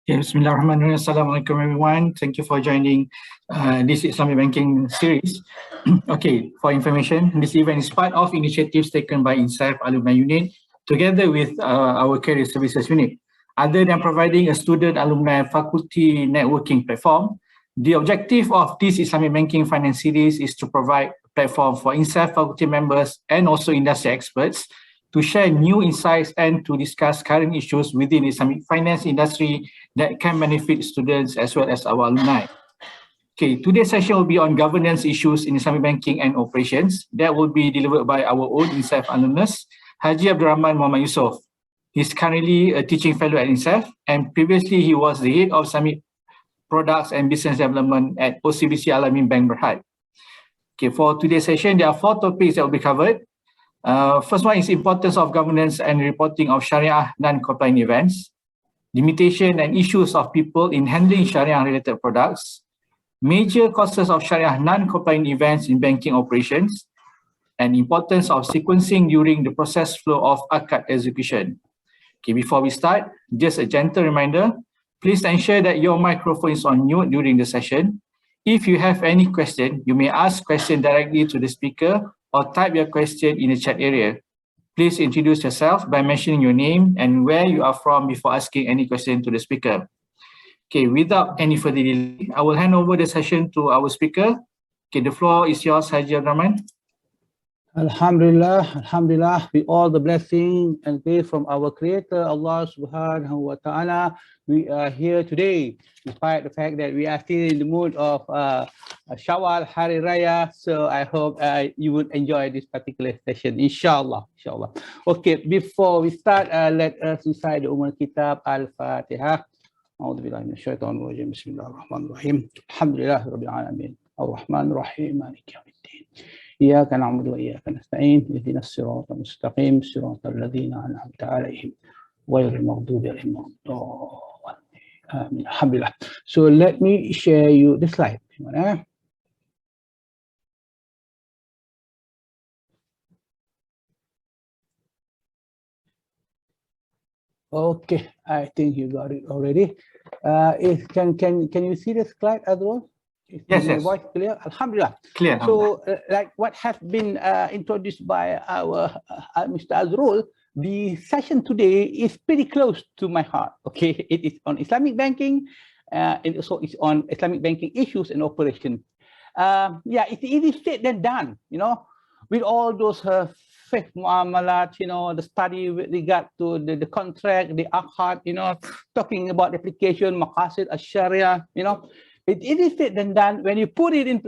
Okay, Bismillahirrahmanirrahim. Assalamualaikum everyone. Thank you for joining this Islamic banking series. Okay, for information, this event is part of initiatives taken by INSAF Alumni Unit together with our Career Services Unit. Other than providing a student alumni faculty networking platform, the objective of this Islamic banking finance series is to provide a platform for INSAF faculty members and also industry experts to share new insights and to discuss current issues within the Islamic finance industry that can benefit students as well as our alumni. Okay, today's session will be on governance issues in Islamic banking and operations. That will be delivered by our own INSAF alumnus, Haji Abdul Rahman Muhammad Yusof. He's currently a teaching fellow at INSAF, and previously he was the head of Islamic products and business development at OCBC Alamin Bank Berhad. Okay, for today's session, there are 4 topics that will be covered. First one is importance of governance and reporting of Sharia non-compliant events, limitation and issues of people in handling Sharia-related products, major causes of Sharia non-compliant events in banking operations, and importance of sequencing during the process flow of akad execution. Okay, before we start, just a gentle reminder, please ensure that your microphone is on mute during the session. If you have any question, you may ask question directly to the speaker or type your question in the chat area. Please introduce yourself by mentioning your name and where you are from before asking any question to the speaker. Okay, without any further delay, I will hand over the session to our speaker. Okay, the floor is yours, Haji Abdul Rahman. Alhamdulillah, with all the blessing and grace from our Creator, Allah Subhanahu wa Ta'ala, we are here today, despite the fact that we are still in the mood of Shawwal Hari Raya. So I hope you would enjoy this particular session, inshallah. Okay, before we start, let us recite the Ummah Kitab Al-Fatihah. أعوذ بالله من الشيطان الرجيم بسم الله الرحمن الرحيم الحمد لله رب العالمين الرحمن الرحيم مالك يوم الدين إياك نعبد وإياك نستعين اهدنا الصراط المستقيم صراط الذين أنعمت عليهم غير المغضوب عليهم ولا الضالين آمين الحمد لله. So let me share you the slide. Okay, I think you got it already. Can you see the slide as well? Yes, my yes. voice clear? Alhamdulillah. Clear. So, like what has been introduced by our Mr. Azrul, the session today is pretty close to my heart. Okay, it is on Islamic banking, and also it's on Islamic banking issues and operation. Yeah, it's easy said than done. You know, with all those fiqh muamalat, you know, the study with regard to the contract, the akad, you know, talking about application, maqasid, sharia, you know, it is said than done. When you put it in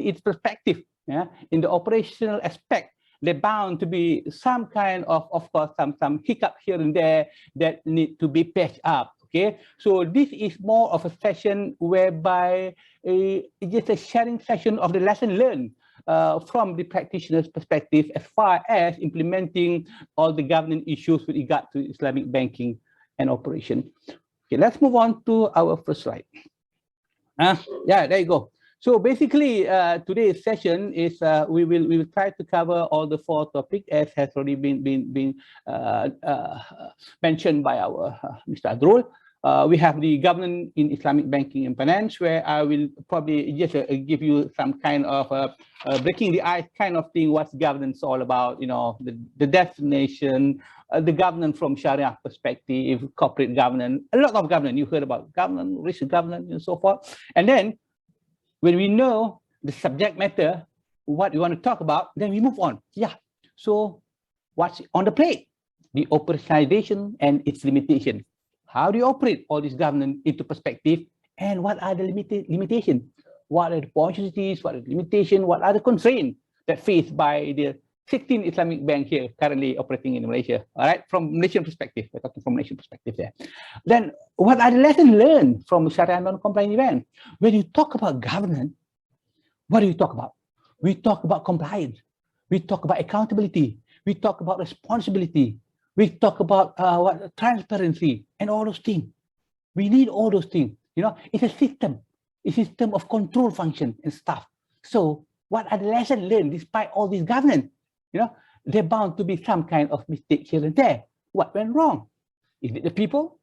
its perspective, yeah, in the operational aspect, they're bound to be some kind of course, some hiccup here and there that need to be patched up. Okay, so this is more of a session whereby it's just a sharing session of the lesson learned from the practitioner's perspective as far as implementing all the governance issues with regard to Islamic banking and operation. Okay, let's move on to our first slide. Yeah, there you go. So basically, today's session is we will try to cover all the 4 topics as has already been mentioned by our Mr. Adrul. We have the governance in Islamic banking and finance, where I will probably just give you some kind of breaking the ice kind of thing. What's governance all about? You know, the definition, the governance from Sharia perspective, corporate governance, a lot of governance. You heard about governance, risk governance, and so forth. And then, when we know the subject matter, what we want to talk about, then we move on. Yeah. So, what's on the plate? The operationalization and its limitation. How do you operate all this governance into perspective, and what are the limitations? What are the opportunities? What are the limitations? What are the constraints that faced by the 16 Islamic banks here currently operating in Malaysia? All right, from Malaysian perspective, we're talking from Malaysian perspective there. Then, what are the lessons learned from Sharia non-compliant event? When you talk about governance, what do you talk about? We talk about compliance. We talk about accountability. We talk about responsibility. We talk about transparency and all those things. We need all those things. You know, it's a system of control function and stuff. So what are the lessons learned despite all this governance? You know, they're bound to be some kind of mistake here and there. What went wrong? Is it the people?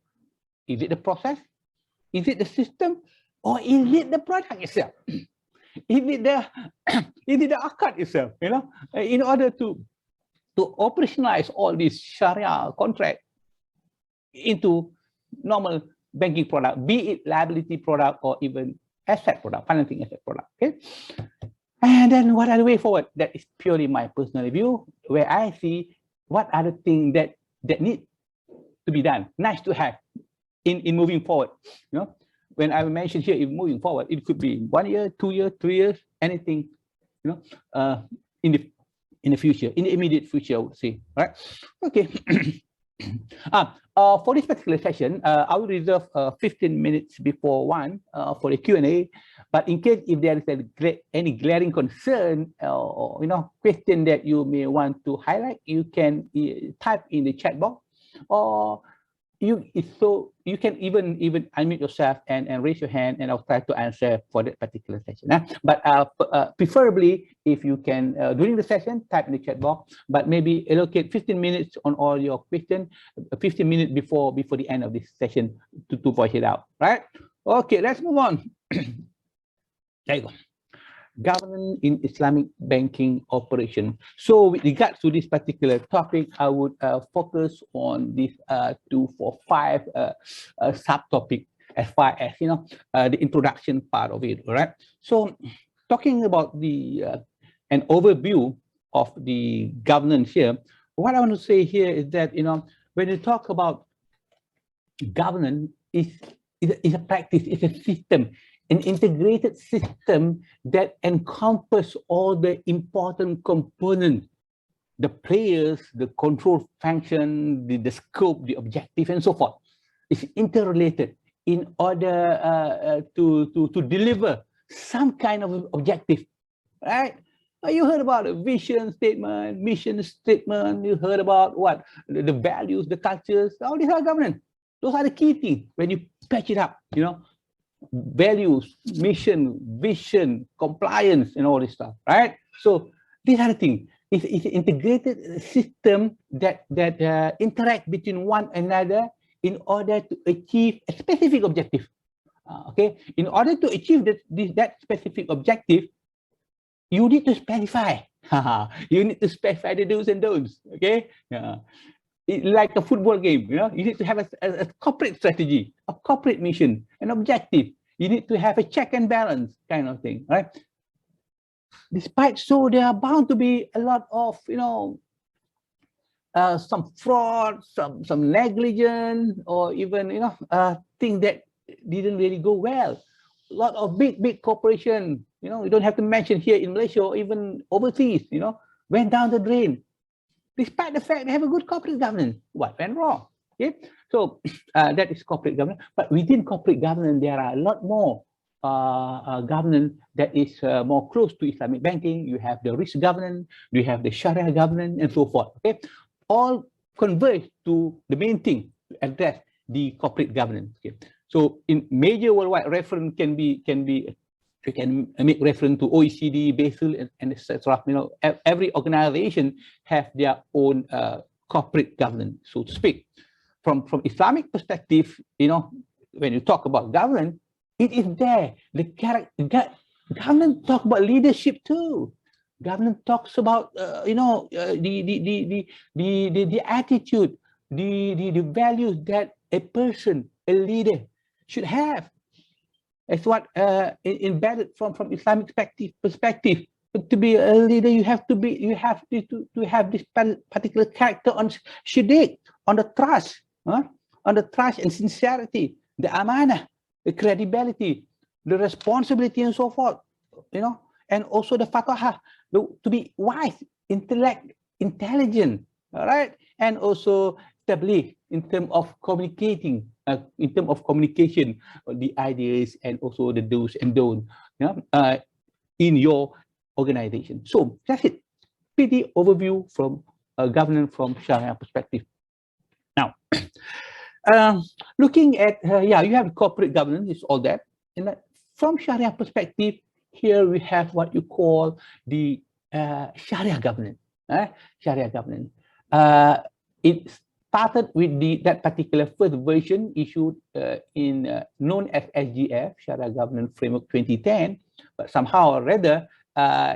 Is it the process? Is it the system, or is it the product itself? Is it the is it the akad itself? You know, in order to operationalize all these Sharia contract into normal banking product, be it liability product or even asset product, financing asset product. Okay. And then what are the way forward? That is purely my personal view, where I see what are the things that need to be done, nice to have in moving forward. You know, when I mentioned here, in moving forward, it could be 1 year, 2 years, 3 years, anything, you know, in the future, in the immediate future, I would say. All right. Okay. For this particular session, I will reserve 15 minutes before 1 for the Q&A. But in case if there is any glaring concern or you know, question that you may want to highlight, you can type in the chat box, or you can even unmute yourself and raise your hand, and I'll try to answer for that particular session. But preferably, if you can during the session, type in the chat box, but maybe allocate 15 minutes on all your questions, 15 minutes before the end of this session to voice it out. Right? Okay, let's move on. There you go. Governance in Islamic banking operation. So with regards to this particular topic, I would focus on this 2, 4, 5 subtopic as far as, you know, the introduction part of it. All right. So talking about the an overview of the governance here, what I want to say here is that, you know, when you talk about governance, is a practice, it's a system, an integrated system that encompasses all the important components, the players, the control function, the scope, the objective, and so forth. It's interrelated in order to deliver some kind of objective, right? You heard about a vision statement, mission statement, you heard about what? The values, the cultures, all these are governance. Those are the key things when you patch it up, you know. Values, mission, vision, compliance, and all this stuff, right? So these are the things. It's an integrated system that interact between one another in order to achieve a specific objective. Okay, in order to achieve that specific objective, you need to specify. You need to specify the do's and don'ts. Okay, like a football game, you know, you need to have a corporate strategy, a corporate mission, an objective. You need to have a check and balance kind of thing, right? Despite so, there are bound to be a lot of, you know, some fraud, some negligence, or even, you know, things that didn't really go well. A lot of big corporation, you know, you don't have to mention here in Malaysia or even overseas, you know, went down the drain. Despite the fact they have a good corporate governance, what went wrong? Okay, so that is corporate governance. But within corporate governance, there are a lot more governance that is more close to Islamic banking. You have the risk governance, you have the Sharia governance, and so forth. Okay, all converge to the main thing to address the corporate governance. Okay, so in major worldwide reference can be. You can make reference to OECD, Basel, and etc. You know, every organization have their own corporate governance, so to speak. From Islamic perspective, you know, when you talk about governance, it is there. The governance talk about leadership too. Governance talks about you know, the attitude, the values that a person, a leader, should have. It's what embedded from Islamic perspective. To be a leader, you have to have this particular character on shiddiq, on the trust, on the trust and sincerity, the amanah, the credibility, the responsibility, and so forth. You know, and also the faqaha, to be wise, intelligent, all right, and also tabligh in terms of communicating. In terms of communication, the ideas and also the do's and don'ts, you know, in your organization. So that's it. Pretty overview from governance from Sharia perspective. Now, looking at you have corporate governance, it's all that. And from Sharia perspective, here we have what you call the Sharia governance. Sharia governance. It started with that particular first version issued known as SGF, Sharia Governance Framework 2010, but somehow or rather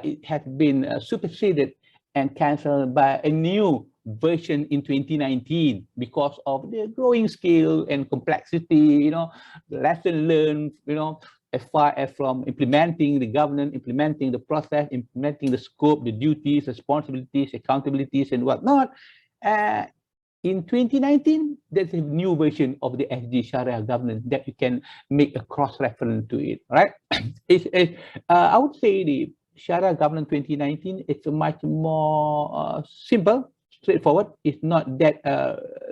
it has been superseded and cancelled by a new version in 2019 because of the growing scale and complexity, lesson learned, as far as from implementing the governance, implementing the process, implementing the scope, the duties, responsibilities, accountabilities, and whatnot. In 2019, there's a new version of the SG Sharia governance that you can make a cross-reference to it, right? I would say the Sharia governance 2019 is much more simple, straightforward. It's not that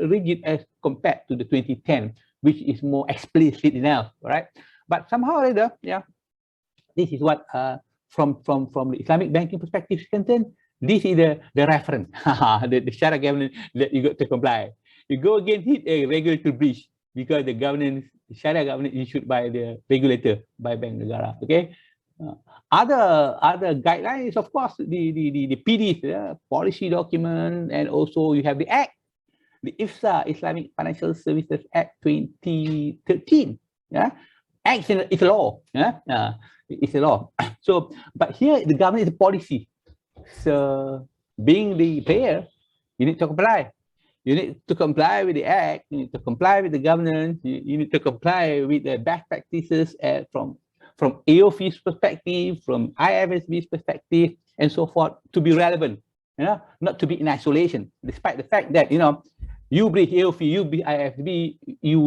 rigid as compared to the 2010, which is more explicit enough, right? But somehow or other, yeah, this is what from the Islamic banking perspective is concerned. This is the reference, the Sharia governance that you got to comply. You go against it, a regulatory breach because the Sharia governance issued by the regulator, by Bank Negara. Okay. Other guidelines, of course, the PDs, policy document, and also you have the Act, the IFSA, Islamic Financial Services Act 2013. Yeah, Act is a law. Yeah, it's a law. So, but here the government is a policy. So, being the player, you need to comply. You need to comply with the Act. You need to comply with the governance. You need to comply with the best practices from AOF's perspective, from IFSB's perspective, and so forth, to be relevant. Not to be in isolation. Despite the fact that you breach AOF, you breach IFSB, you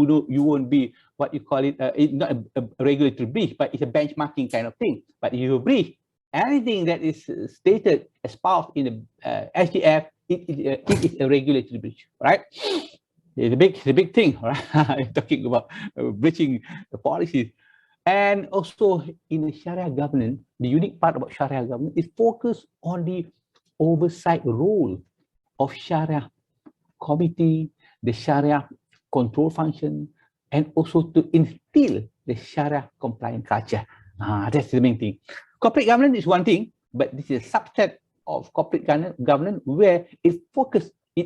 won't be what you call it. It's not a regulatory breach, but it's a benchmarking kind of thing. But if you breach anything that is stated espoused in the SGF, it is a regulatory breach, right? It's a big thing, right? Talking about breaching the policies. And also in the Sharia governance, the unique part about Sharia governance is focused on the oversight role of Sharia committee, the Sharia control function, and also to instill the Sharia compliant culture. That's the main thing. Corporate governance is one thing, but this is a subset of corporate governance where it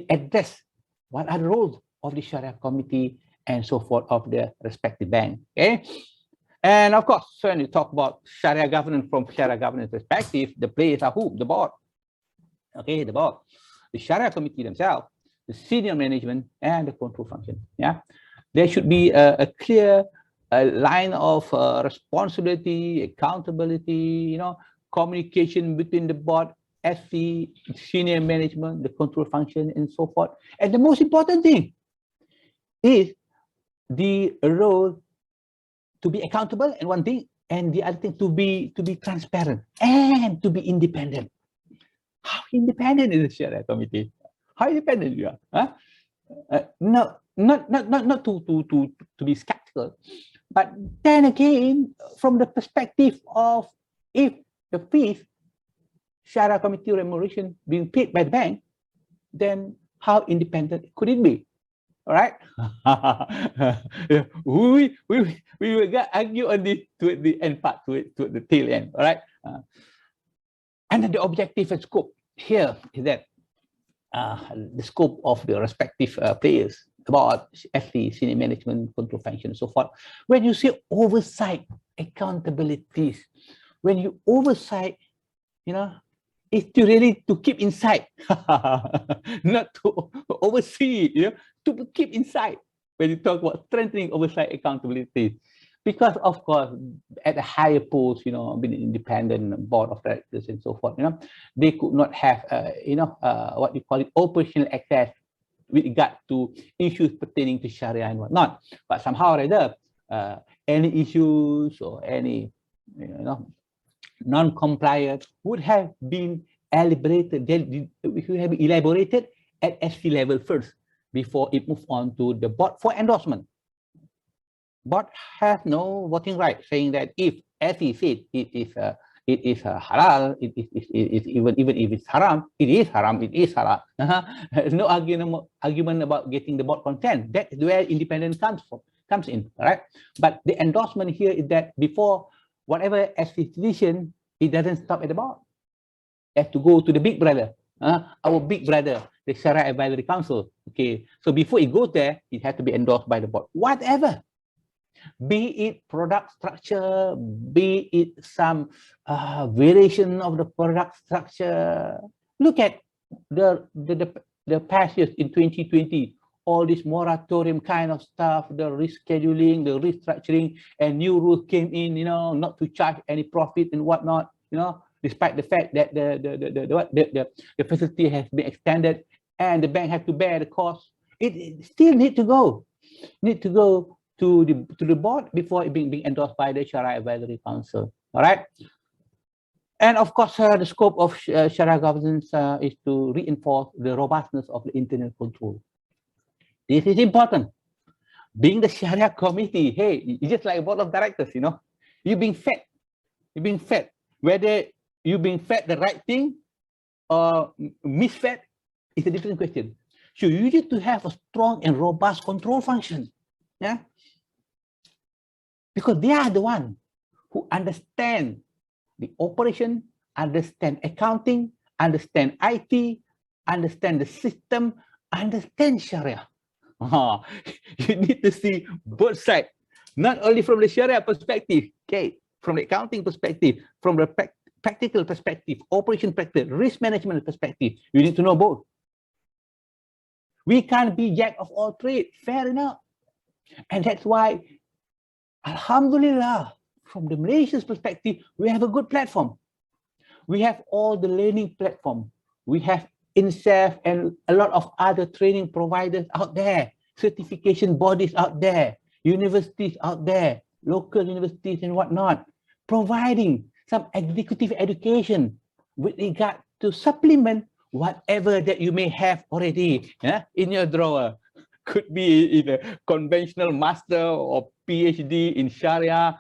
addresses what are the roles of the Sharia committee and so forth of the respective bank. Okay. And of course, when you talk about Sharia governance from Sharia governance perspective, the players are who? The board. Okay, the board. The Sharia committee themselves, the senior management, and the control function. Yeah, there should be a clear line of responsibility, accountability, communication between the board, SC, senior management, the control function, and so forth. And the most important thing is the role to be accountable, and one thing, and the other thing to be transparent and to be independent. How independent is the Sharia committee? How independent you are? Huh? No, not to be skeptical, but then again, from the perspective of if the fees, Sharia committee remuneration being paid by the bank, then how independent could it be? All right. we will argue on this to the end part, to the tail end. All right. And then the objective and scope here is that the scope of the respective players, about FD, senior management, control function, and so forth. When you say oversight, accountabilities, when you oversight, it's to really to keep inside, not to oversee, to keep inside when you talk about strengthening oversight accountability. Because of course, at a higher post, being an independent board of directors and so forth, they could not have, what you call it, operational access with regard to issues pertaining to Sharia and whatnot. But somehow or other, any issues or any, non-compliant would have been elaborated at SC level first before it moved on to the board for endorsement. Board has no voting right, saying that if SC said it is halal, even if it's haram, it is haram, it is halal. There's no argument about getting the board consent. That is where independence comes in, right? But the endorsement here is that before whatever SC decision, it doesn't stop at the board. It has to go to the big brother, our big brother, the Sharia Advisory Council. Okay, so before it goes there, it has to be endorsed by the board. Whatever, be it product structure, be it some variation of the product structure. Look at the past years in 2020. All this moratorium kind of stuff, the rescheduling, the restructuring, and new rules came in, not to charge any profit and whatnot, despite the fact that the facility has been extended and the bank has to bear the cost. It still need to go to the board before it being endorsed by the Sharia Advisory Council. All right. And of course, the scope of Sharia governance is to reinforce the robustness of the internal control. This is important. Being the Sharia committee, hey, it's just like a board of directors, you're being fed. You're being fed. Whether you're being fed the right thing or misfed is a different question. So you need to have a strong and robust control function. Yeah. Because they are the one who understand the operation, understand accounting, understand IT, understand the system, understand Sharia. You need to see both sides, not only from the Sharia perspective, okay, from the accounting perspective, from the practical perspective, operation perspective, risk management perspective. You need to know both. We can't be jack of all trades, fair enough. And that's why, Alhamdulillah, from the Malaysian's perspective, we have a good platform. We have all the learning platform. We have INSEF and a lot of other training providers out there, certification bodies out there, universities out there, local universities and whatnot, providing some executive education with regard to supplement whatever that you may have already in your drawer. Could be in a conventional master or PhD in Sharia,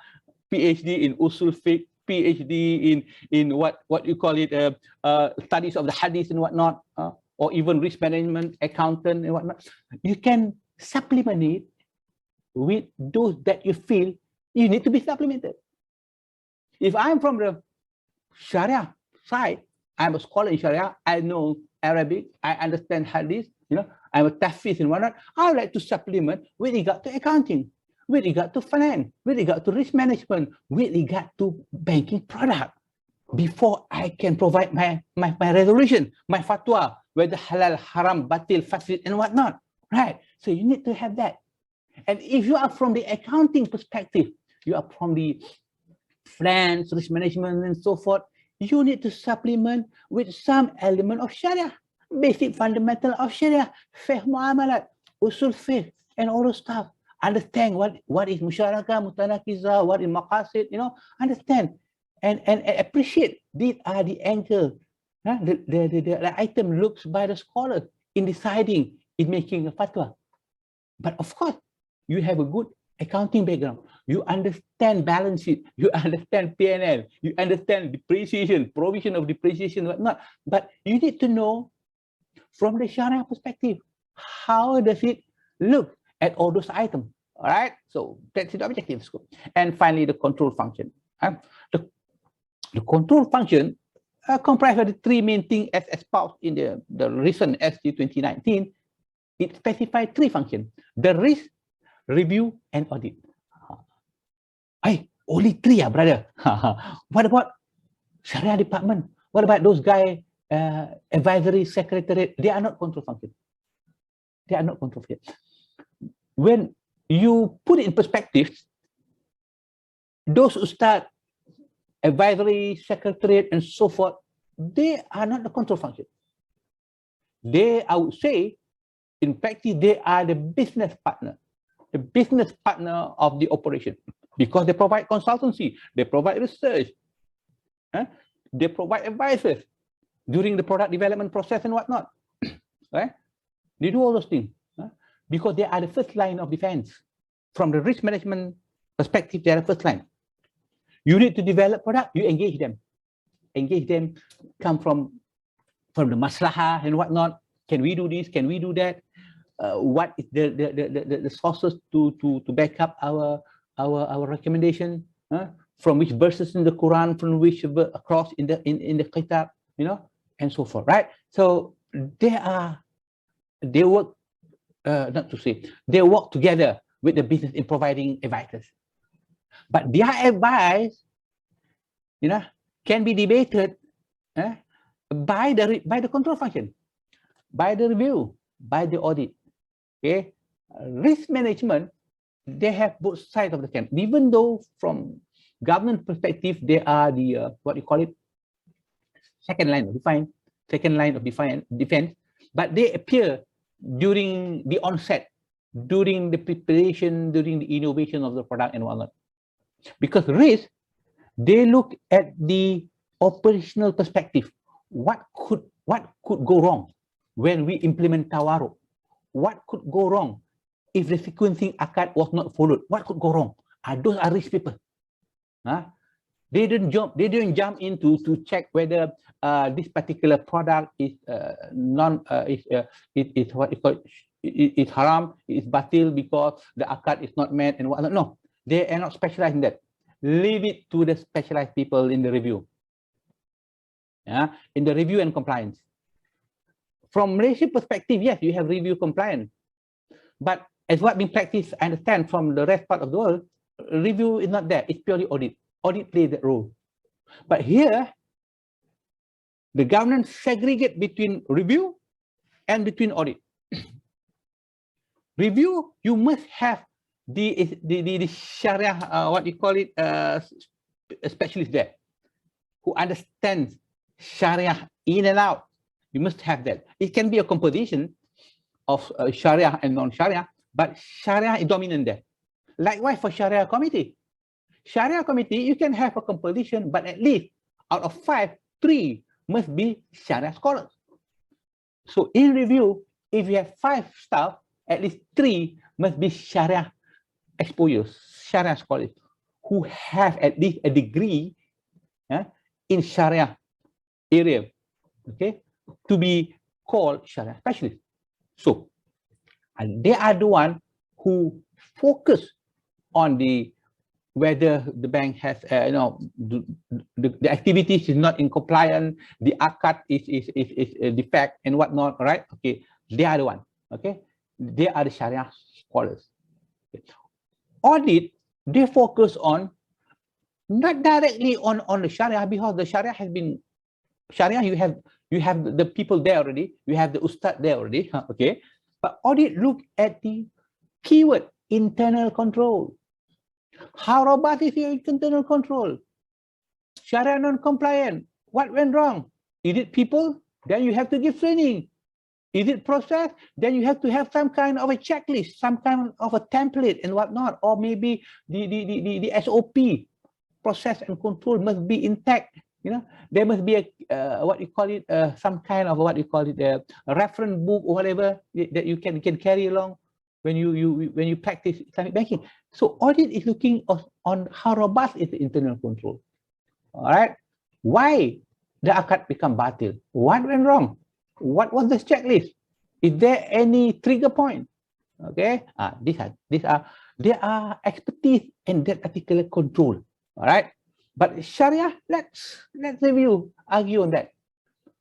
PhD in Usul Fiqh, PhD in what you call it, studies of the Hadith and whatnot, or even risk management, accountant and whatnot. You can supplement it with those that you feel you need to be supplemented. If I'm from the Sharia side, I'm a scholar in Sharia, I know Arabic, I understand Hadith, I'm a Tafiz and whatnot. I would like to supplement with regard to accounting, with regard to finance, with regard to risk management, with regard to banking product, before I can provide my resolution, my fatwa, whether halal, haram, batil, fasid, and whatnot, right? So you need to have that. And if you are from the accounting perspective, you are from the finance, risk management, and so forth, you need to supplement with some element of Sharia, basic fundamental of Sharia, fiqh muamalat, usul fiqh, and all those stuff. Understand what is musyarakah, mutanakizah, what is maqasid, understand and appreciate. These are the angle, the item looks by the scholar in deciding, in making a fatwa. But of course, you have a good accounting background. You understand balance sheet, you understand P&L, you understand depreciation, provision of depreciation, whatnot. But you need to know from the Sharia perspective, how does it look at all those items? All right, so that's the objective scope. And finally, the control function. The control function comprises of the three main things as espoused in the recent SG 2019. It specifies three functions: the risk, review, and audit. Hey, only three, brother. What about Sharia department? What about those guys, advisory secretariat? They are not control function. They are not control function. When you put it in perspective, those who start advisory, secretariat, and so forth, they are not the control function. They, I would say, in practice, they are the business partner of the operation, because they provide consultancy, they provide research, they provide advices during the product development process and whatnot. Right? They do all those things because they are the first line of defense. From the risk management perspective, they are the first line. You need to develop product, you engage them. Engage them, come from the maslahah and whatnot. Can we do this? Can we do that? What is the sources to back up our recommendation? From which verses in the Quran, from which across in the kitab, and so forth, right? So they work, they work together with the business in providing advice. But their advice, can be debated by the control function, by the review, by the audit. Okay, risk management, they have both sides of the camp. Even though from government perspective, they are the second line of defense, but they appear during the onset, during the preparation, during the innovation of the product and whatnot. Because risk, they look at the operational perspective. What could go wrong when we implement Tawaruk? What could go wrong if the sequencing akad was not followed? What could go wrong? Those are risk people. They didn't jump into to check whether this particular product is is haram, is batil because the akad is not met and whatnot. No, they are not specialized in that. Leave it to the specialized people in the review. In the review and compliance. From Malaysia perspective, yes, you have review compliance. But as what being practiced, I understand from the rest part of the world, review is not there. It's purely audit. Audit plays that role. But here, the government segregate between review and between audit. Review, you must have the Sharia, specialist there, who understands Sharia in and out. You must have that. It can be a composition of Sharia and non-Sharia, but Sharia is dominant there. Likewise for Sharia committee. Sharia committee, you can have a composition, but at least out of 5, 3 must be Sharia scholars. So in review, if you have 5 staff, at least 3 must be Sharia exposures, Sharia scholars, who have at least a degree in Sharia area, okay, to be called Sharia specialists. So, and they are the one who focus on whether the bank has, the activities is not in compliance, the akad is a defect and whatnot, right? Okay, they are the one, okay? They are the Sharia scholars. Okay. Audit, they focus on, not directly on the Sharia, because the Sharia has been, Sharia, you have the people there already, you have the Ustad there already, okay? But audit look at the keyword, internal control. How robust is your internal control? Sharia non-compliant, what went wrong? Is it people? Then you have to give training. Is it process? Then you have to have some kind of a checklist, some kind of a template and whatnot, or maybe the SOP, process and control must be intact. There must be a some kind of a reference book or whatever that you can carry along when you practice Islamic banking. So audit is looking on how robust is the internal control. All right. Why the akad become batil? What went wrong? What was the checklist? Is there any trigger point? Okay. There are expertise in that particular control. All right. But Sharia, let's argue on that.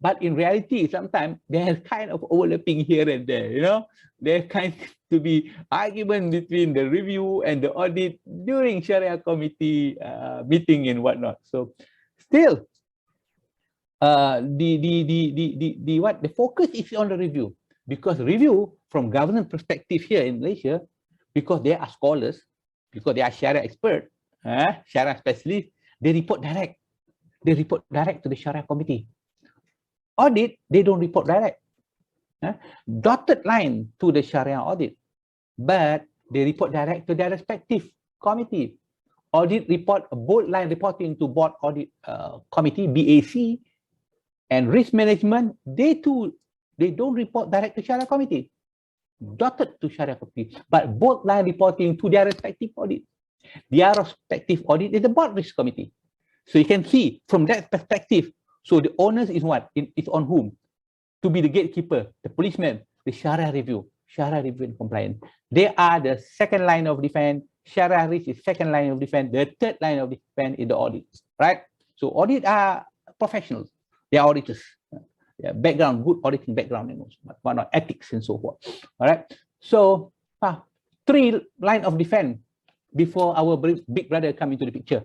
But in reality, sometimes there's kind of overlapping here and there, There kind to be argument between the review and the audit during Sharia committee meeting and whatnot. So still, the focus is on the review, because review from government perspective here in Malaysia, because they are scholars, because they are Sharia expert, Sharia specialists, they report direct. They report direct to the Sharia committee. Audit, they don't report direct. Dotted line to the Sharia audit, but they report direct to their respective committee. Audit report, a bold line reporting to board audit committee, BAC, and risk management, they don't report direct to Sharia committee, dotted to Sharia committee, but bold line reporting to their respective audit. Their respective audit is the board risk committee. So you can see from that perspective, so the onus is what? It's on whom? To be the gatekeeper, the policeman, the Sharia review and compliance. They are the second line of defense. Sharia risk is second line of defense. The third line of defense is the audit, right? So audit are professionals. They are auditors. background, good auditing background, and whatnot, ethics and so forth. All right. So 3 line of defense before our big brother come into the picture.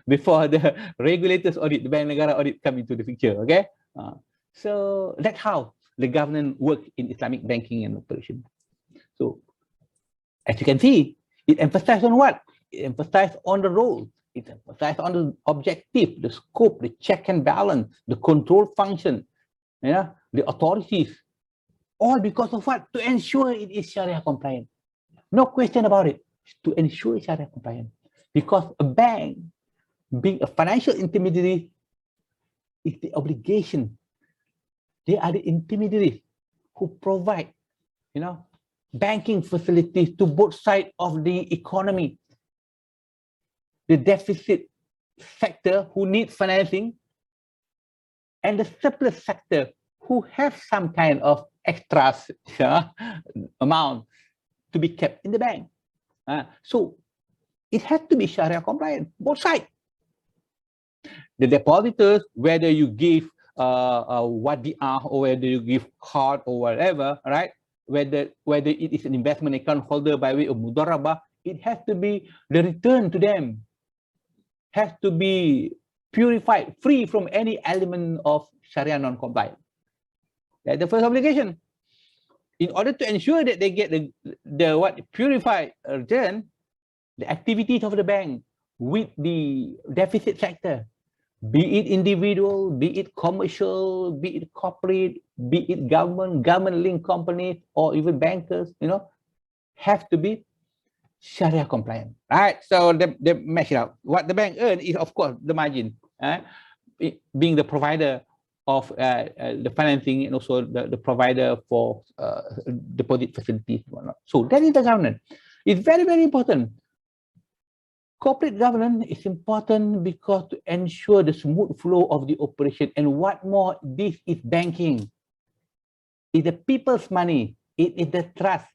Before the regulators audit, the Bank Negara audit come into the picture. Okay. So that's how the governance work in Islamic banking and operation. So as you can see, it emphasizes on what? It emphasizes on the role. It emphasizes on the objective, the scope, the check and balance, the control function, the authorities. All because of what? To ensure it is Sharia compliant. No question about it. To ensure it's Sharia compliant. Because a bank, being a financial intermediary, is the obligation. They are the intermediaries who provide, banking facilities to both sides of the economy. The deficit sector who need financing, and the surplus sector who have some kind of extra amount to be kept in the bank. So it has to be Sharia compliant, both sides. The depositors, whether you give wadi'ah or whether you give card or whatever, right? Whether it is an investment account holder by way of mudarabah, it has to be the return to them has to be purified, free from any element of Sharia non-compliant. That's the first obligation. In order to ensure that they get the purified return, the activities of the bank with the deficit sector, be it individual, be it commercial, be it corporate, be it government-linked companies, or even bankers, have to be Sharia compliant. Right? So they match it out. What the bank earn is, of course, the margin, being the provider of the financing and also the provider for deposit facilities and whatnot. So that is the governance. It's very, very important. Corporate governance is important because to ensure the smooth flow of the operation. And what more, this is banking. It's the people's money. It is the trust.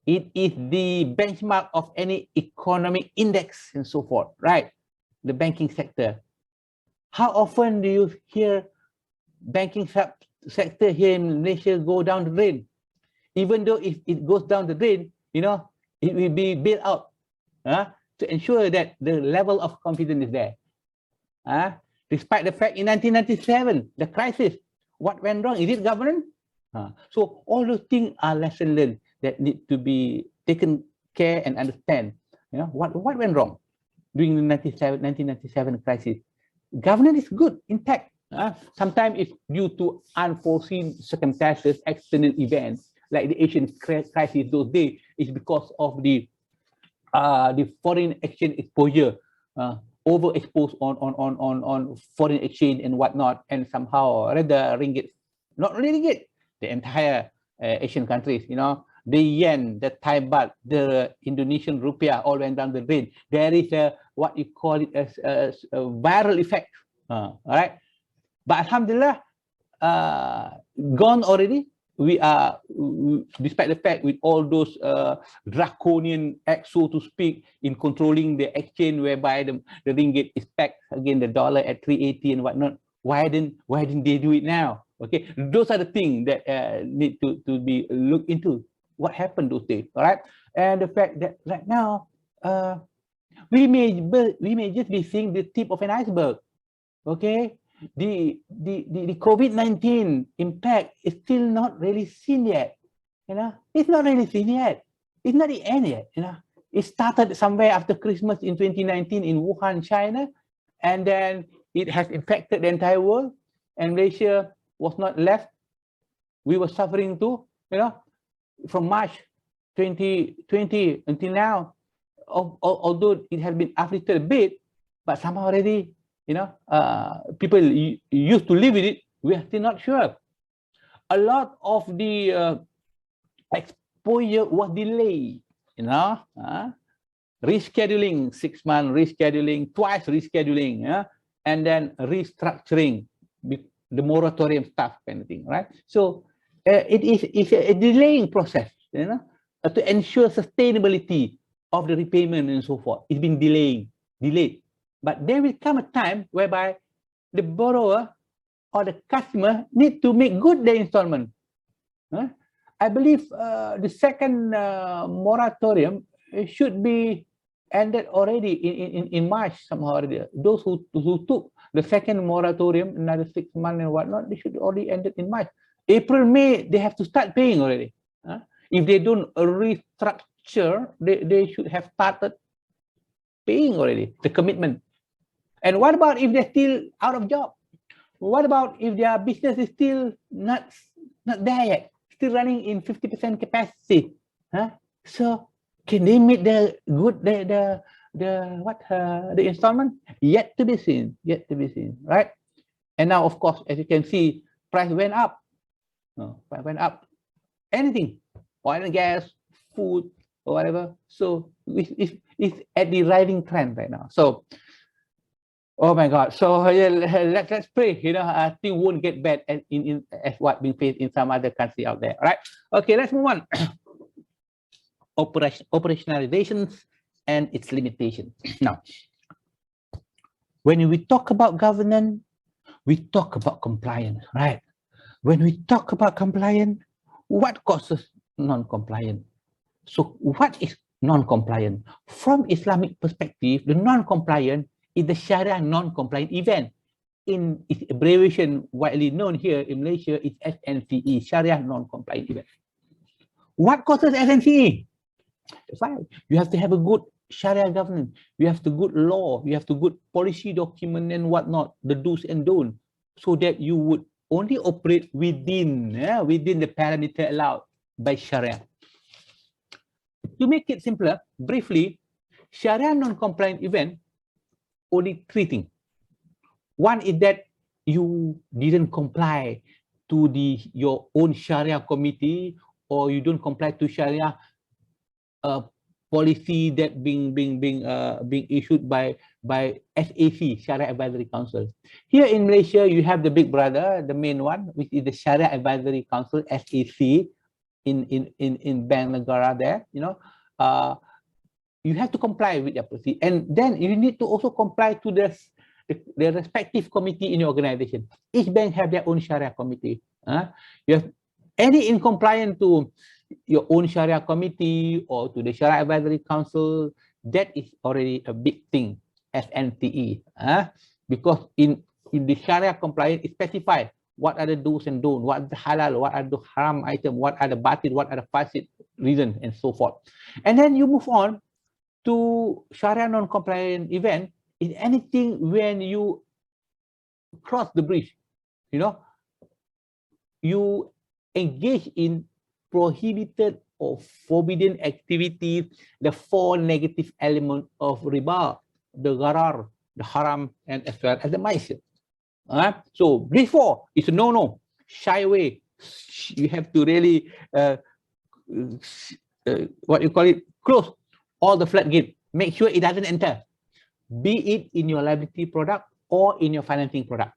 It is the benchmark of any economic index and so forth, right? The banking sector. How often do you hear banking sector here in Malaysia go down the drain? Even though if it goes down the drain, it will be bailed out to ensure that the level of confidence is there. Despite the fact in 1997, the crisis, what went wrong? Is it governance? So all those things are lessons learned that need to be taken care and understand. What went wrong during the 1997 crisis? Governance is good, intact. Sometimes it's due to unforeseen circumstances, external events, like the Asian crisis those days. It's because of the foreign exchange exposure, overexposed on foreign exchange and whatnot, and somehow the ringgit, not really ringgit, the entire Asian countries, the yen, the Thai baht, the Indonesian rupiah all went down the drain. There is what you call it as a viral effect. All right, but alhamdulillah, gone already. We are, despite the fact with all those draconian acts, so to speak, in controlling the exchange, whereby the ringgit is pegged against the dollar at 380 and whatnot. Why didn't they do it now? Okay, those are the things that need to be looked into. What happened those days? All right, and the fact that right now we may just be seeing the tip of an iceberg. Okay, the COVID-19 impact is still not really seen yet. It's not really seen yet. It's not the end yet. It started somewhere after Christmas in 2019 in Wuhan, China, and then it has infected the entire world, and Malaysia was not left. We were suffering too, from March 2020 until now. Although it has been afflicted a bit, but somehow already, people used to live with it. We are still not sure. A lot of the exposure was delayed, rescheduling, 6 months rescheduling, twice rescheduling, and then restructuring, the moratorium stuff kind of thing, right? So it's a delaying process, to ensure sustainability of the repayment and so forth. It's been delayed. But there will come a time whereby the borrower or the customer need to make good their installment. I believe the second moratorium should be ended already in March somehow. Those who took the second moratorium, another 6 months and whatnot, they should already ended in March. April, May, they have to start paying already. If they don't restructure, they should have started paying already, the commitment. And what about if they're still out of job? What about if their business is still not there yet, still running in 50% capacity? So can they meet the installment? Yet to be seen, right? And now, of course, as you can see, price went up. Price went up. Anything, oil and gas, food, or whatever. So it's at the rising trend right now. So, oh my God. So let's pray. Things won't get bad as what being faced in some other country out there. Right? Okay, let's move on. Operationalizations and its limitations. Now, when we talk about governance, we talk about compliance, right? When we talk about compliance, what causes non-compliant? So what is non-compliant? From Islamic perspective, the non-compliant is the Sharia non-compliant event. In its abbreviation, widely known here in Malaysia, is SNCE, Sharia non-compliant event. What causes SNCE? That's right. You have to have a good Sharia governance. You have to good law. You have to good policy document and whatnot, the do's and don'ts, so that you would only operate within the parameter allowed by Sharia. To make it simpler, briefly, Sharia non-compliant event only 3 things. One is that you didn't comply to your own Sharia committee, or you don't comply to Sharia policy that being issued by SAC, Sharia Advisory Council. Here in Malaysia, you have the big brother, the main one, which is the Sharia Advisory Council, SAC, in Bank Negara there. You have to comply with their policy, and then you need to also comply to the respective committee in your organization. Each bank have their own Sharia committee. You have any incompliant to your own Sharia committee or to the Sharia Advisory Council, that is already a big thing as NTE. Because in the Sharia compliance, it specifies what are the do's and don'ts, what are the halal, what are the haram items, what are the batil, what are the fasid reasons, and so forth. And then you move on to Sharia non-compliant event. Is anything when you cross the bridge, you engage in prohibited or forbidden activities, the 4 negative elements of riba, the gharar, the haram, and as well as the maisir. So before it's a no-no, shy away. You have to really close all the floodgates. Make sure it doesn't enter, be it in your liability product or in your financing product.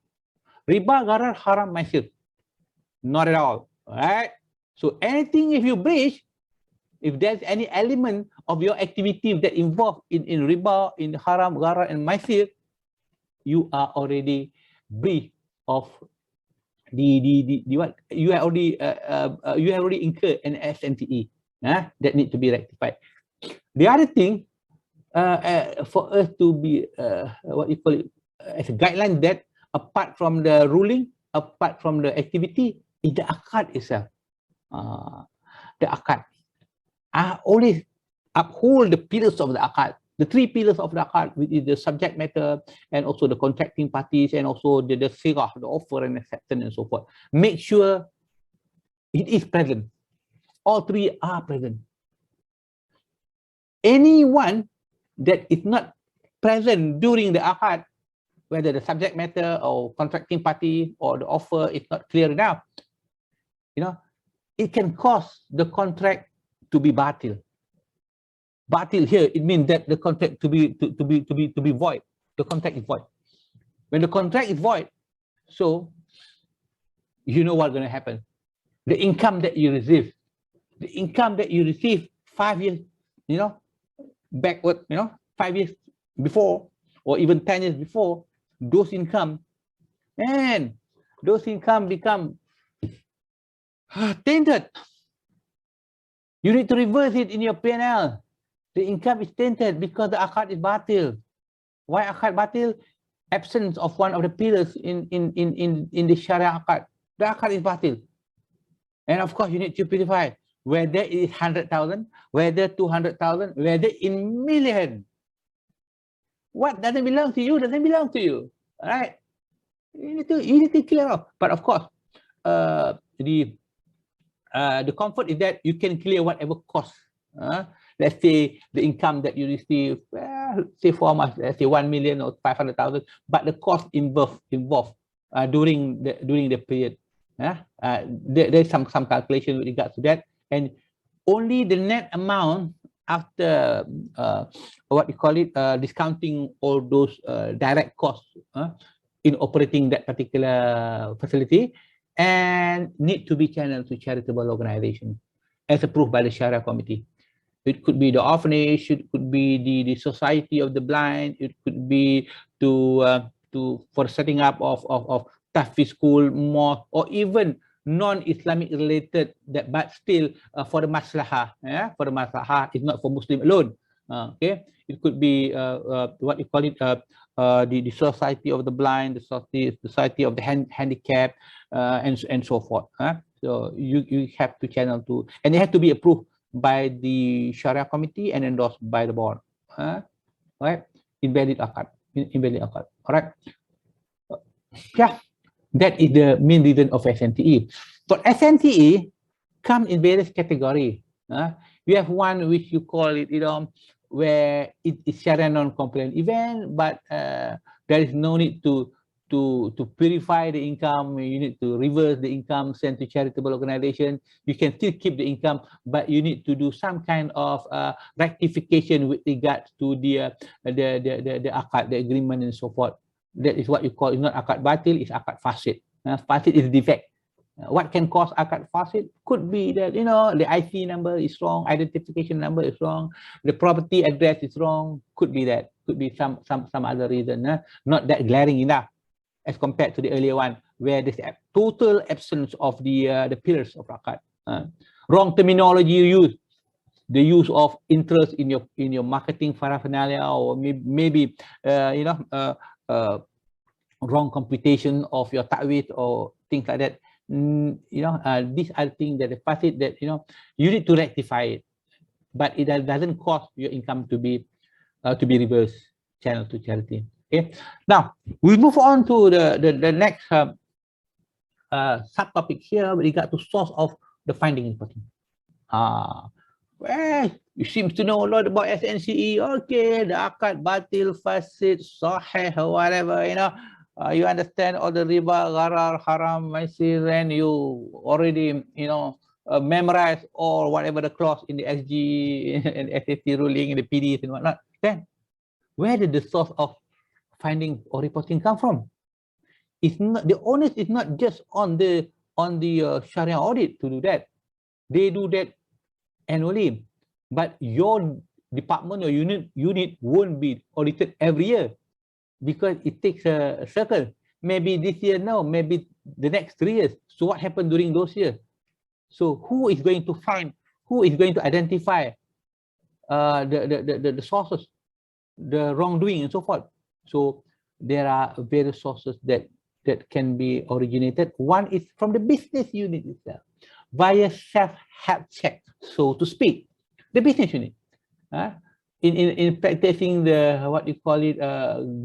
Riba, gharar, haram, maisir, not at all. All right. So anything if you breach, if there's any element of your activity that involved in riba, in haram, gharar, and maisir, you are already breach of what you have already incurred an SNTE that need to be rectified. The other thing for us to be what you call it as a guideline, that apart from the ruling, apart from the activity, is the akad itself. The akad. I always uphold the pillars of the akad, the 3 pillars of the akad, which is the subject matter and also the contracting parties and also the sirah, the offer and acceptance and so forth. Make sure it is present. All 3 are present. Anyone that is not present during the akad, whether the subject matter or contracting party or the offer is not clear enough, it can cause the contract to be batil. Batil here, it means that the contract to be void. The contract is void. When the contract is void, so you know what's going to happen. The income that you receive, 5 years, backward, 5 years before, or even 10 years before, those income, and those income become tainted. You need to reverse it in your P&L. The income is tainted because the akad is batil. Why akad batil? Absence of one of the pillars in the Sharia akad. The akad is batil. And of course, you need to purify whether it is 100,000, whether 200,000, whether in million. What doesn't belong to you doesn't belong to you. All right? You need to clear off. But of course, the comfort is that you can clear whatever cost. Let's say the income that you receive, say for how much, let's say 1 million or 500,000, but the cost involved during the period. There's some calculation with regards to that, and only the net amount after what you call it, discounting all those direct costs in operating that particular facility, and need to be channeled to charitable organization as approved by the Sharia committee. It could be the orphanage, it could be the society of the blind, it could be for setting up of tahfiz school, mosque, or even non-Islamic related, that but still for the maslahah. For the maslahah, it's not for Muslim alone. Okay, it could be what you call it, the society of the blind, the society of the handicapped, and so forth. So you have to channel to, and it has to be approved by the Sharia committee and endorsed by the board. Right? Invalid akad. All right. Yeah, that is the main reason of SNTE. But SNTE come in various categories. We have one which you call it, where it is Sharia non-compliant event, but there is no need to purify the income. You need to reverse the income, send to charitable organization. You can still keep the income, but you need to do some kind of rectification with regards to the akad, the agreement, and so forth. That is what you call, it's not akad batil, it's akad fasid. Fasid is defect. What can cause akad fasid? Could be that, the IC number is wrong, identification number is wrong, the property address is wrong. Could be that. Could be some other reason. Not that glaring enough as compared to the earlier one, where there's a total absence of the pillars of akad. Wrong terminology you use. The use of interest in your marketing paraphernalia, or maybe wrong computation of your ta'wid or things like that. These are things that the fasid that you need to rectify it, but it doesn't cause your income to be reversed, channel to charity. Okay. Now we move on to the next subtopic here with regard to source of the finding reporting. Well, you seem to know a lot about SNCE. Okay, the akad batil, fasid, sahih, or whatever, you understand all the riba, gharar, haram, maisir, and you already memorize all whatever the clause in the SG and SAC ruling, in the PDs and whatnot. Then where did the source of finding or reporting come from? It's not, the onus is not just on the Sharia audit to do that. They do that annually, but your department or unit won't be audited every year, because it takes a circle. Maybe this year, no, maybe the next 3 years. So what happened during those years? So who is going to find, who is going to identify the sources, the wrongdoing and so forth? So there are various sources that can be originated. One is from the business unit itself, via self-help check, so to speak. The business unit, in practicing the, what you call it,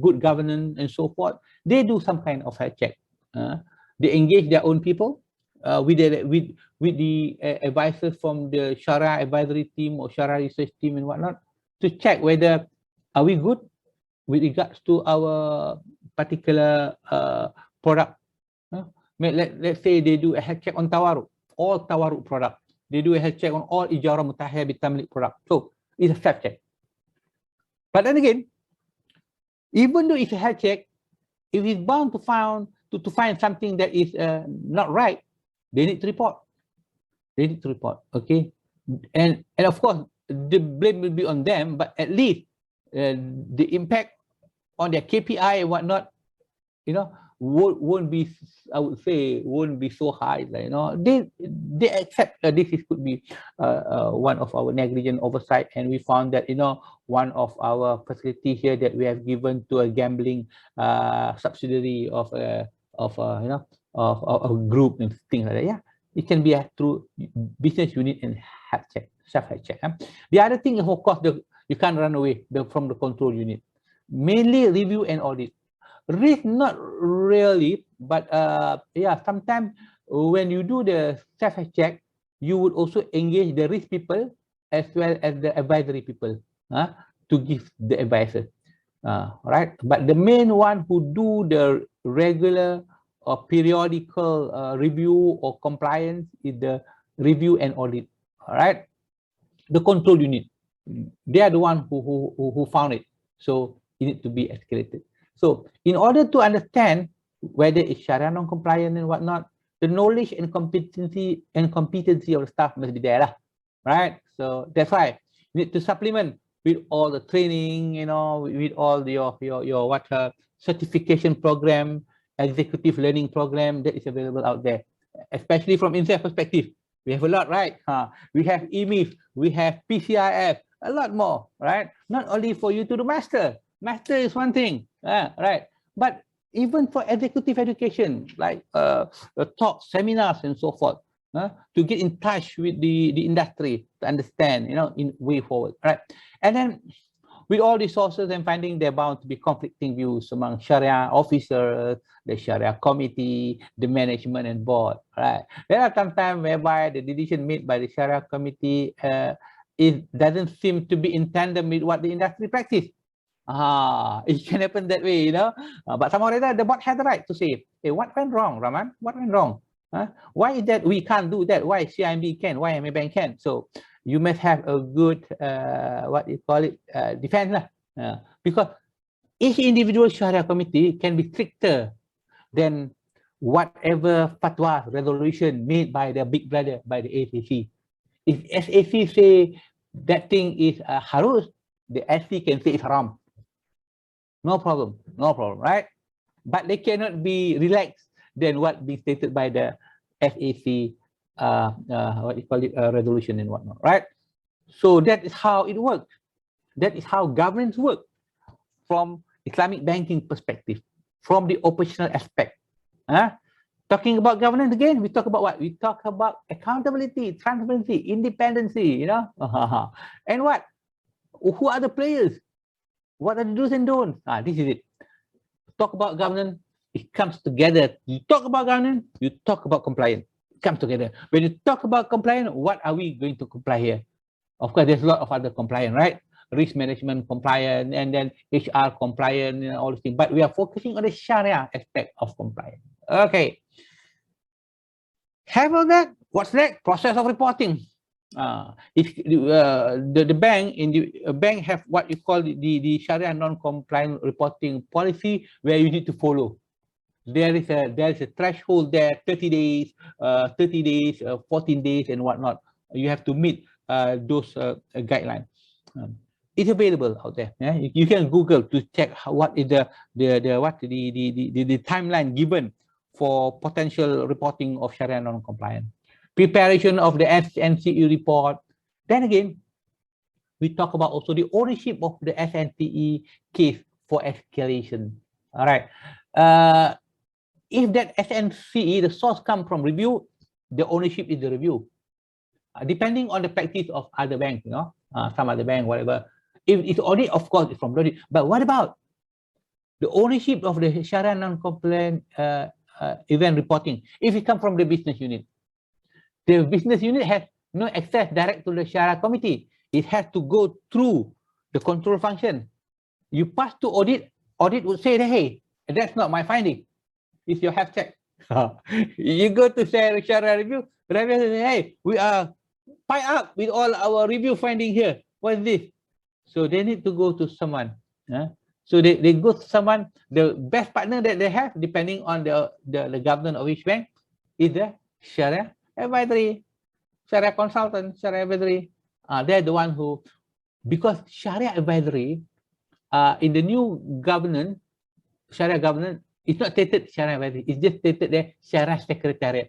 good governance and so forth, they do some kind of health check. They engage their own people with the advisors from the Sharia advisory team or Sharia research team and whatnot, to check whether are we good with regards to our particular product. Let's say they do a health check on tawaruk, all tawaruk product. They do a health check on all ijarah mutahiyah bitamlik product. So it's a self check. But then again, even though it's a health check, if it's bound to find something that is not right, they need to report. They need to report. Okay, and of course the blame will be on them, but at least the impact on their KPI and whatnot, won't be, I would say, won't be so high. Like, they accept this could be one of our negligent oversight, and we found that one of our facility here that we have given to a gambling subsidiary of of a group and things like that. Yeah, it can be through business unit and self-head check. The other thing is, of course, you can't run away from the control unit. Mainly review and audit. Risk, not really, but yeah, sometimes when you do the self-head check, you would also engage the risk people as well as the advisory people to give the advice. Right, but the main one who do the regular or periodical review or compliance is the review and audit. All right, the control unit, they are the one who found it, so it need to be escalated. So in order to understand whether it's Sharia non-compliant and whatnot, the knowledge and competency of the staff must be there, right? So that's why you need to supplement with all the training, with all your certification program, executive learning program that is available out there, especially from INSAF perspective. We have a lot, right? We have EMIF, we have PCIF, a lot more, right? Not only for you to do master. Master is one thing, right? But even for executive education, like talk seminars and so forth, to get in touch with the industry to understand, in way forward, right? And then with all these sources and finding, there bound to be conflicting views among Sharia officers, the Sharia committee, the management and board, right? There are some times whereby the decision made by the Sharia committee it doesn't seem to be in tandem with what the industry practice. It can happen that way, but somehow or other, the board has the right to say, hey, what went wrong, Rahman? What went wrong? Why is that we can't do that? Why CIMB can? Why MA Bank can? So you must have a good, what you call it, defense. Because each individual Sharia committee can be stricter than whatever fatwa resolution made by the big brother, by the SAC. If SAC say that thing is harus, the SC can say it's haram. No problem, right? But they cannot be relaxed than what being stated by the FAC, what you call it, resolution and whatnot, right? So that is how it works. That is how governance works from Islamic banking perspective, from the operational aspect. Talking about governance again, we talk about what? We talk about accountability, transparency, independency, and what? Who are the players? What are the do's and don'ts? This is it. Talk about governance, it comes together. You talk about governance, you talk about compliance. It comes together. When you talk about compliance, what are we going to comply here? Of course, there's a lot of other compliance, right? Risk management compliance, and then HR compliance, and all these things. But we are focusing on the Sharia aspect of compliance. Okay. Have all that. What's that? Process of reporting. If the bank have what you call the Sharia non-compliant reporting policy, where you need to follow. There is a threshold there, 30 days, 14 days, and whatnot. You have to meet those guidelines. It's available out there. You can Google to check what is the timeline given for potential reporting of Sharia non-compliant. Preparation of the SNCE report. Then again, we talk about also the ownership of the SNCE case for escalation. All right. If that SNCE, the source comes from review, the ownership is the review. Depending on the practice of other banks, some other bank, whatever. If it's audit, of course, it's from audit. But what about the ownership of the Sharia non-compliant event reporting? If it comes from the business unit, the business unit has no access direct to the Sharia committee. It has to go through the control function. You pass to audit, audit would say that, hey, that's not my finding. It's your health check. You go to Sharia review, review say, hey, we are piled up with all our review finding here. What is this? So they need to go to someone. So they go to someone, the best partner that they have, depending on the governance of each bank, is the Sharia advisory, Sharia consultant, Sharia advisory. They're the one who, because Sharia advisory, in the new governance, Sharia governance, It's not stated Syariah Advisory. It's just stated there Syariah Secretariat.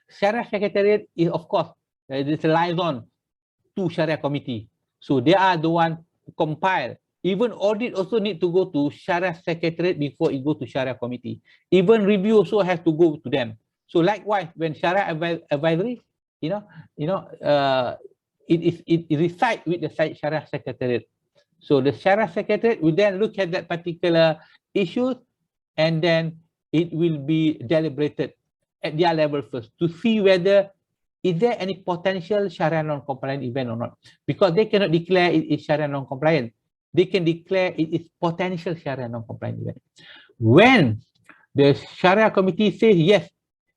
Syariah Secretariat is, of course, it's a liaison to Syariah Committee. So they are the one who compile. Even audit also need to go to Syariah Secretariat before it go to Syariah Committee. Even review also has to go to them. So likewise, when Syariah Advisory, it resides with the Syariah Secretariat. So the Syariah Secretariat will then look at that particular issue, and then it will be deliberated at their level first to see whether is there any potential Sharia non-compliant event or not. Because they cannot declare it is Sharia non-compliant. They can declare it is potential Sharia non-compliant event. When the Sharia committee says yes,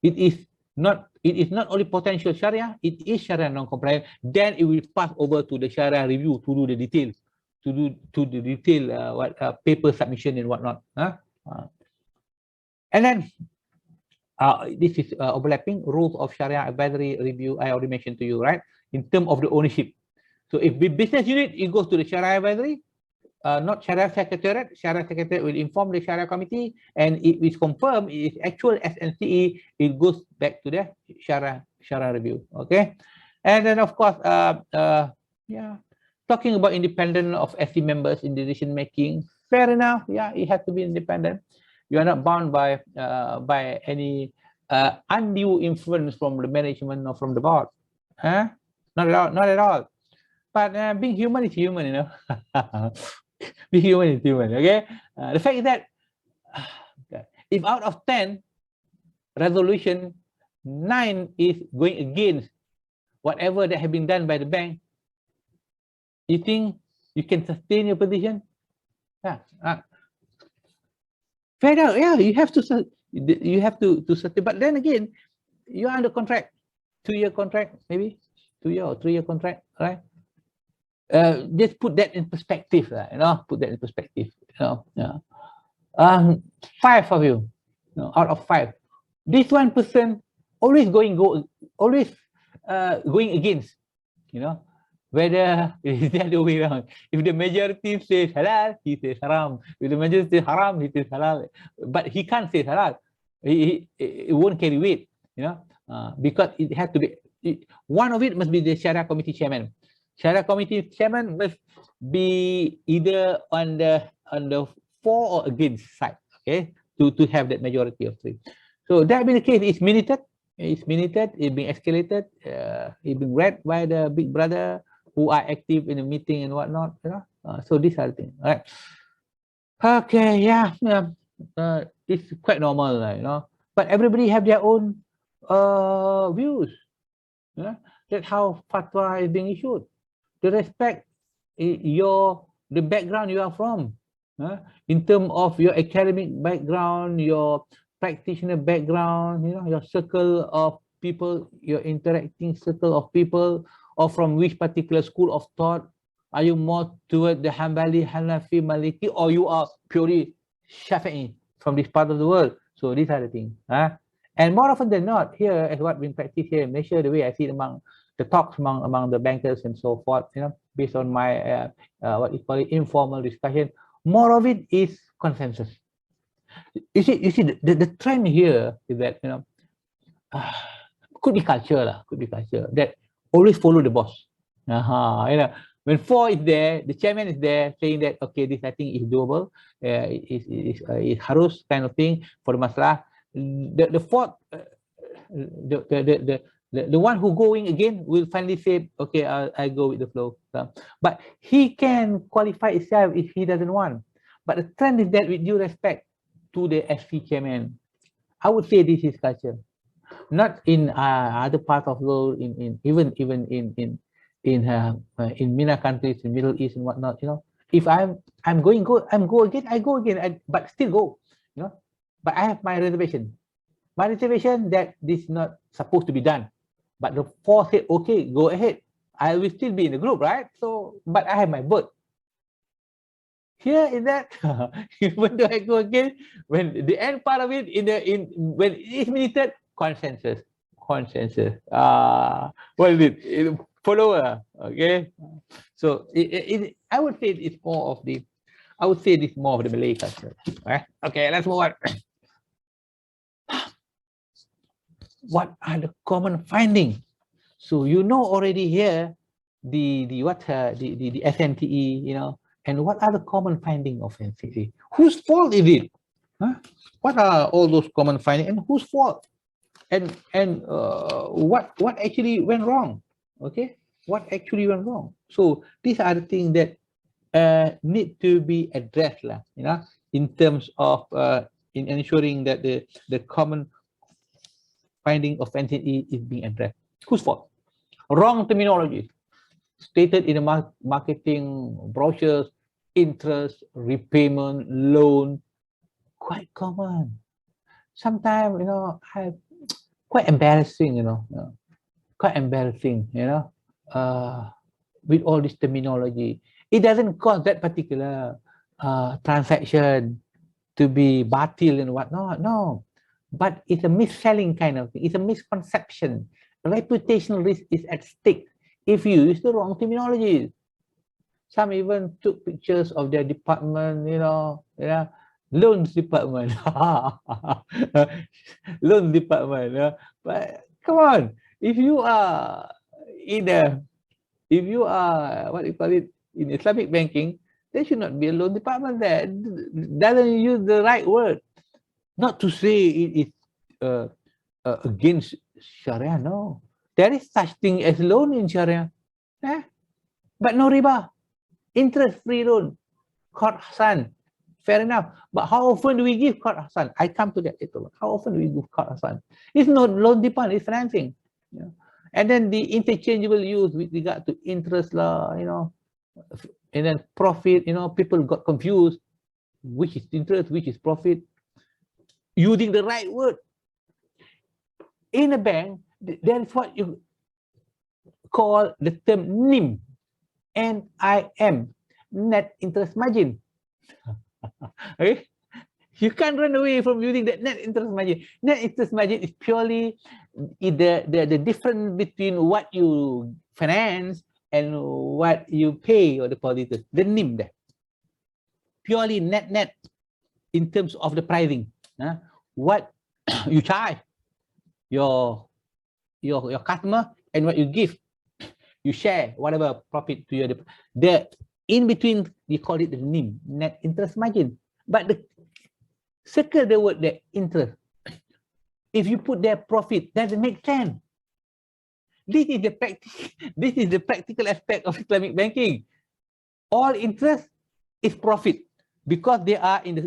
it is not only potential Sharia, it is Sharia non-compliant, then it will pass over to the Sharia review to do the details, to the detail paper submission and whatnot. And then this is overlapping rules of Sharia advisory review. I already mentioned to you, right? In terms of the ownership. So if the business unit, it goes to the Sharia advisory, not Sharia Secretariat. Sharia Secretariat will inform the Sharia committee, and it is confirmed it is actual SNCE, it goes back to the Sharia review. Okay, and then of course, talking about independent of SC members in decision making. Fair enough. Yeah, it has to be independent. You are not bound by any undue influence from the management or from the board. Not at all. Not at all. But being human is human, you know. Being human is human. Okay. The fact is that if out of 10 resolution, 9 is going against whatever that has been done by the bank, you think you can sustain your position? Fair enough. Yeah, you have to sustain. But then again, you are under contract, 2-year contract, maybe 2-year or 3-year contract, right? Just put that in perspective, you know. Put that in perspective, you know. Yeah. 5 of you, out of 5, this one person always going against, you know. Whether it's the other way around. If the majority says halal, he says haram. If the majority says haram, he says halal. But he can't say halal. It won't carry weight, you know, because it has to be. One of it must be the Sharia committee chairman. Sharia committee chairman must be either on the for or against side. Okay, to have that majority of 3. So that being the case, it's minuted. It's being escalated. It's being read by the big brother who are active in the meeting and whatnot, you know. So these are the things, right? Okay, yeah. It's quite normal, you know. But everybody have their own views. Yeah? That's how fatwa is being issued. To respect the background you are from, in terms of your academic background, your practitioner background, you know, your circle of people, your interacting circle of people, or from which particular school of thought. Are you more toward the Hanbali, Hanafi, Maliki, or you are purely Shafi'i from this part of the world? So these are the things. And more often than not, here, as what been practiced here in Malaysia, the way I see it among the talks among the bankers and so forth, you know, based on my what you call it, informal discussion, more of it is consensus. You see, the trend here is that, you know, could be culture that always follow the boss. You know, when 4 is there, the chairman is there saying that, okay, this I think is doable, is harus kind of thing for the masalah. The fourth, the one who going again will finally say, okay, I go with the flow. But he can qualify itself if he doesn't want. But the trend is that, with due respect to the SC chairman, I would say this is culture. Not in other parts of the world, even in MENA countries, in Middle East and whatnot. You know, if I'm going again, I go again, but still go. You know, but I have my reservation. My reservation that this is not supposed to be done. But the 4 said, okay, go ahead. I will still be in the group, right? So, but I have my vote. Here is that even though I go again, when the end part of it when it is minuted, consensus. What is it? Follower. Okay. So I would say it's more of the Malay culture. Right? Okay, let's move on. what are the common findings? So you know already here the SNTE, you know, and what are the common findings of SNTE? Whose fault is it? Huh? What are all those common findings and whose fault? And what actually went wrong? Okay, what actually went wrong? So these are the things that need to be addressed, you know, in terms of in ensuring that the common finding of NCE is being addressed. Whose fault? Wrong terminology stated in the marketing brochures, interest, repayment, loan, quite common. Sometimes, you know, quite embarrassing, you know, quite embarrassing, you know, with all this terminology. It doesn't cause that particular transaction to be batil and whatnot, no. But it's a mis-selling kind of thing. It's a misconception. Reputational risk is at stake if you use the wrong terminology. Some even took pictures of their department, you know, loans department, loans department. But come on, if you are what do you call it, in Islamic banking, there should not be a loan department there. Doesn't use the right word. Not to say it is against Sharia, no. There is such thing as loan in Sharia, but no riba, interest-free loan, Qard Hasan, fair enough. But how often do we give Qard Hasan? I come to that later. How often do we give Qard Hasan? It's not loan department, it's financing. Yeah. And then the interchangeable use with regard to interest, you know, and then profit, you know, people got confused. Which is interest, which is profit? Using the right word. In a bank, there is what you call the term NIM, N-I-M, net interest margin. Okay? You can't run away from using that net interest margin. Net interest margin is purely the difference between what you finance and what you pay or depositors, the NIM there. Purely net in terms of the pricing. What you charge your customer and what you give, you share whatever profit to your the in between, you call it the NIM, net interest margin. But the circle the word the interest. If you put their profit, doesn't make sense. This is the practical aspect of Islamic banking. All interest is profit because they are in the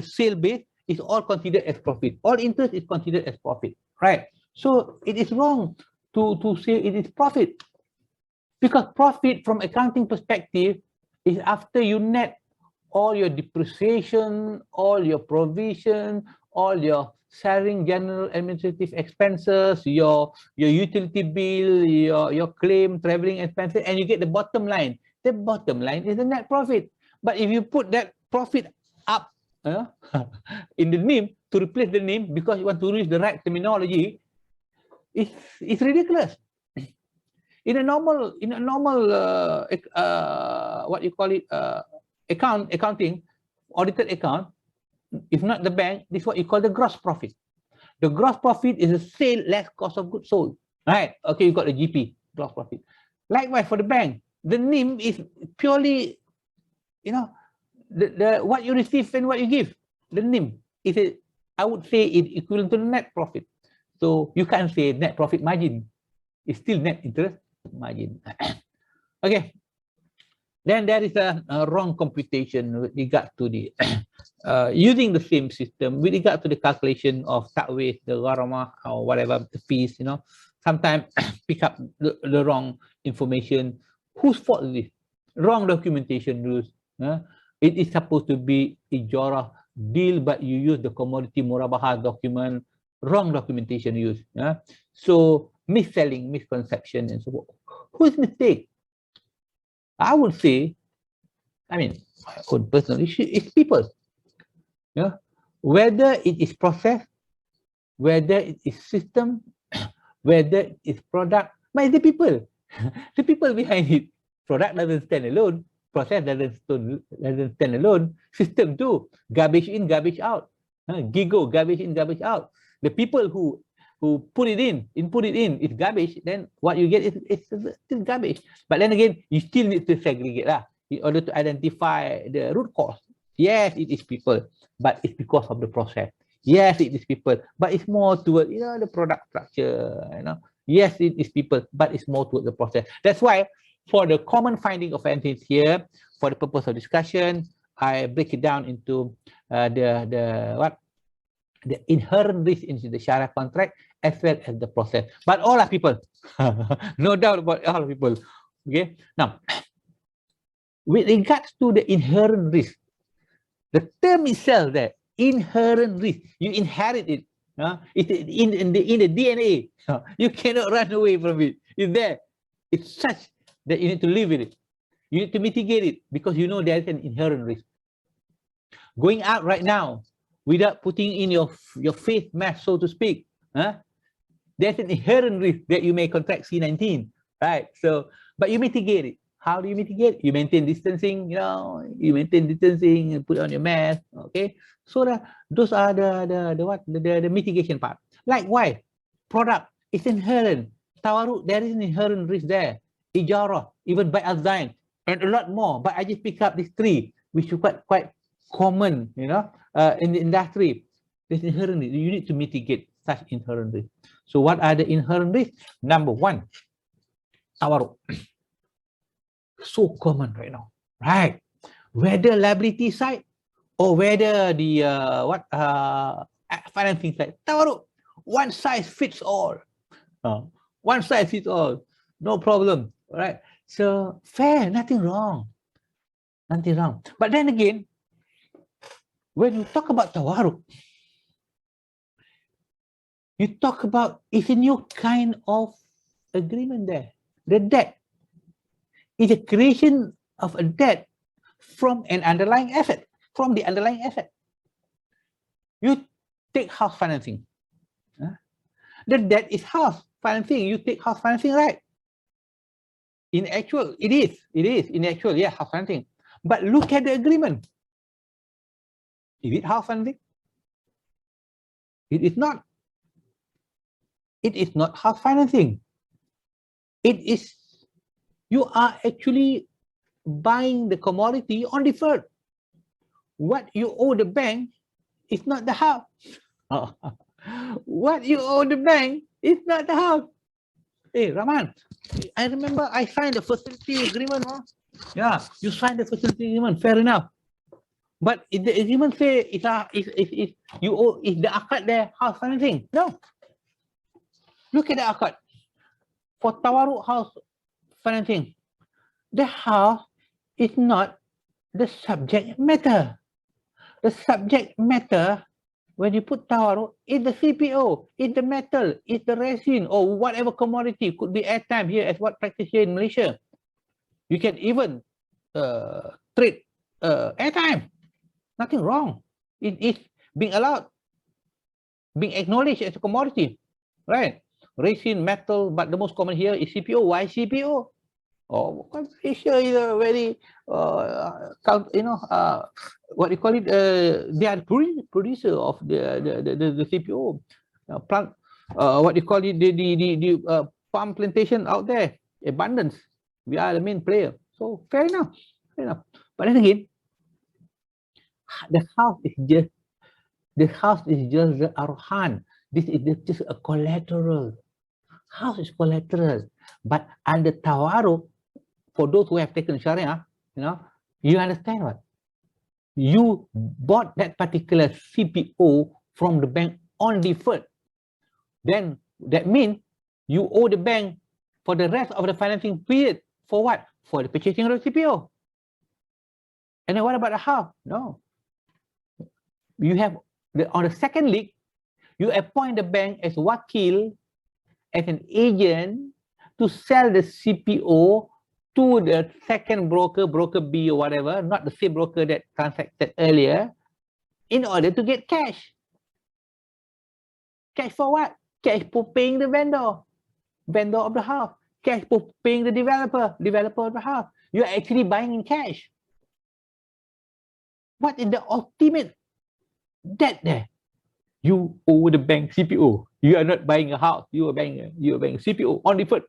sale base. It's all considered as profit. All interest is considered as profit, right? So it is wrong to say it is profit, because profit from accounting perspective is after you net all your depreciation, all your provision, all your selling general administrative expenses, your utility bill, your claim, traveling expenses, and you get the bottom line. The bottom line is the net profit. But if you put that profit up in the name to replace the name because you want to use the right terminology, it's ridiculous. In a normal what you call it, accounting, audited account, if not the bank, this is what you call the gross profit. The gross profit is a sale less cost of goods sold, right? Okay, you got the GP, gross profit. Likewise for the bank, the NIM is purely, you know, the what you receive and what you give. The NIM is I would say it's equivalent to the net profit. So you can't say net profit margin. It's still net interest margin. Okay. Then there is a wrong computation with regard to the using the same system with regard to the calculation of ta'wid, the gharama or whatever the fees, you know, sometimes pick up the wrong information. Whose fault is this? Wrong documentation rules. It is supposed to be ijara deal, but you use the commodity murabaha document, wrong documentation used. So mis-selling, misconception, and so forth. Whose mistake? I would say, I mean, my own personal issue is people. Whether it is process, whether it is system, whether it is product, but it's the people. The people behind it. Product doesn't stand alone. Process doesn't stand alone. System too. Garbage in, garbage out. Gigo, garbage in, garbage out. The people who put it in, it's garbage, then what you get is still garbage. But then again, you still need to segregate in order to identify the root cause. Yes, it is people, but it's because of the process. Yes, it is people, but it's more toward the product structure. Yes, it is people, but it's more toward the process. That's why for the common finding of entities here, for the purpose of discussion, I break it down into the inherent risk into the Sharia contract as well as the process. But all are people, no doubt about all people. Okay. Now, with regards to the inherent risk, the term itself there, inherent risk, you inherit it. It's in the DNA. You cannot run away from it. It's there. It's such that you need to live with it. You need to mitigate it because you know there is an inherent risk. Going out right now without putting in your face mask, so to speak, there's an inherent risk that you may contract C19, right? So, but you mitigate it. How do you mitigate? You maintain distancing, you maintain distancing and put on your mask, okay? So those are the mitigation part. Likewise, product is inherent. Tawaruk, there is an inherent risk there. Ijarah, even by Azzain, and a lot more. But I just pick up these three, which are quite common, in the industry. There's inherent risk. You need to mitigate such inherent risk. So what are the inherent risks? Number one, tawaruk. So common right now, right? Whether liability side or whether the financing side, tawaruk, one size fits all. One size fits all, no problem, right? So fair, nothing wrong, nothing wrong. But then again, when you talk about tawaruk, you talk about it's a new kind of agreement there. The debt is a creation of a debt from an underlying asset, from the underlying asset. You take house financing. The debt is house financing. You take house financing, right? In actual, it is in actual, yeah, house financing. But look at the agreement. Is it house financing? It is not. It is not house financing. It is, you are actually buying the commodity on deferred. What you owe the bank is not the house. What you owe the bank is not the house. Hey, Rahman, I remember I signed the facility agreement. Yeah, you signed the facility agreement, fair enough. But if the agreement say you owe, is the akad there house financing? No. Look at the akad. For tawaruk house financing, the house is not the subject matter. The subject matter, when you put tawaruk, is the CPO, is the metal, is the resin, or whatever commodity. Could be airtime here as what practice here in Malaysia. You can even trade airtime. Nothing wrong. It is being allowed, being acknowledged as a commodity, right? Resin, metal, but the most common here is CPO. Why CPO? Oh, Malaysia is a very, what do you call it? They are the producer of the CPO plant. What do you call it? The palm plantation out there, abundance. We are the main player. So fair enough, fair enough. But then again, the house is just the arhan. This is just a collateral. House is collateral, but under tawaruk, for those who have taken Sharia, you understand what? You bought that particular CPO from the bank on deferred. Then that means you owe the bank for the rest of the financing period. For what? For the purchasing of the CPO. And then what about the house? No. You have, on the second leg, you appoint the bank as wakil, as an agent, to sell the CPO to the second broker, broker B or whatever, not the same broker that transacted earlier, in order to get cash. Cash for what? Cash for paying the vendor of the house. Cash for paying the developer of the house. You are actually buying in cash. What is the ultimate debt there? You owe the bank CPO. You are not buying a house. You are buying CPO on deferred.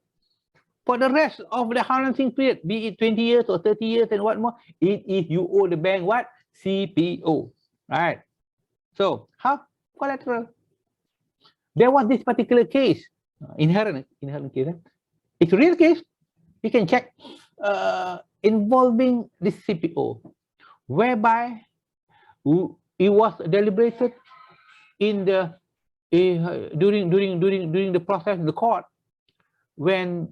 For the rest of the financing period, be it 20 years or 30 years and what more, it is you owe the bank what? CPO, right? So, how? Collateral. There was this particular case, inherent case. It's a real case. You can check, involving this CPO, whereby it was deliberated in the during the process in the court, when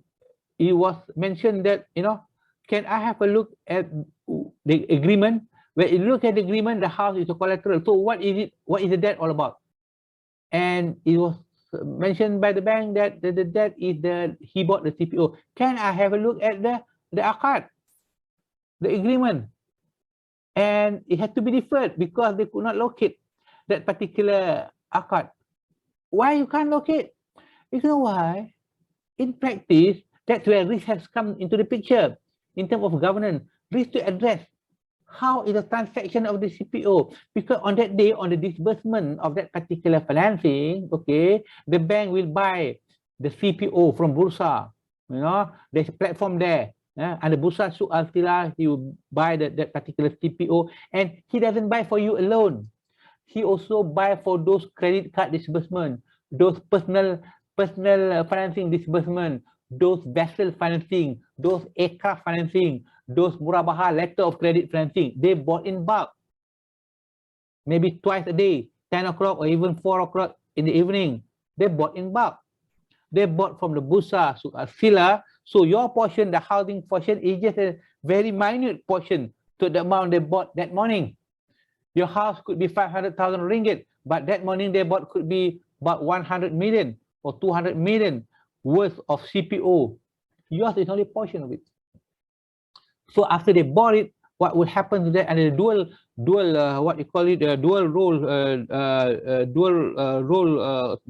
it was mentioned that, you know, can I have a look at the agreement? When you look at the agreement, the house is a collateral. So what is it? What is the debt all about? And it was mentioned by the bank that the debt is he bought the CPO. Can I have a look at the akad, the agreement? And it had to be deferred because they could not locate that particular akad. Why you can't locate? You know why? In practice, that's where risk has come into the picture in terms of governance. Risk to address how is the transaction of the CPO, because on that day, on the disbursement of that particular financing, okay, the bank will buy the CPO from Bursa. You know, there's a platform there. And the Bursa Suq Al-Sila, he will buy that particular CPO, and he doesn't buy for you alone. He also buy for those credit card disbursement, those personal financing disbursement, those vessel financing, those aircraft financing, those murabaha letter of credit financing. They bought in bulk, maybe twice a day, 10 o'clock or even 4 o'clock in the evening. They bought in bulk. They bought from the Bursa Suq Al-Sila. So your portion, the housing portion, is just a very minute portion to the amount they bought that morning. Your house could be 500,000 ringgit, but that morning they bought could be about 100 million or 200 million worth of CPO. Yours is only a portion of it. So after they bought it, what would happen to that? And the dual what you call it,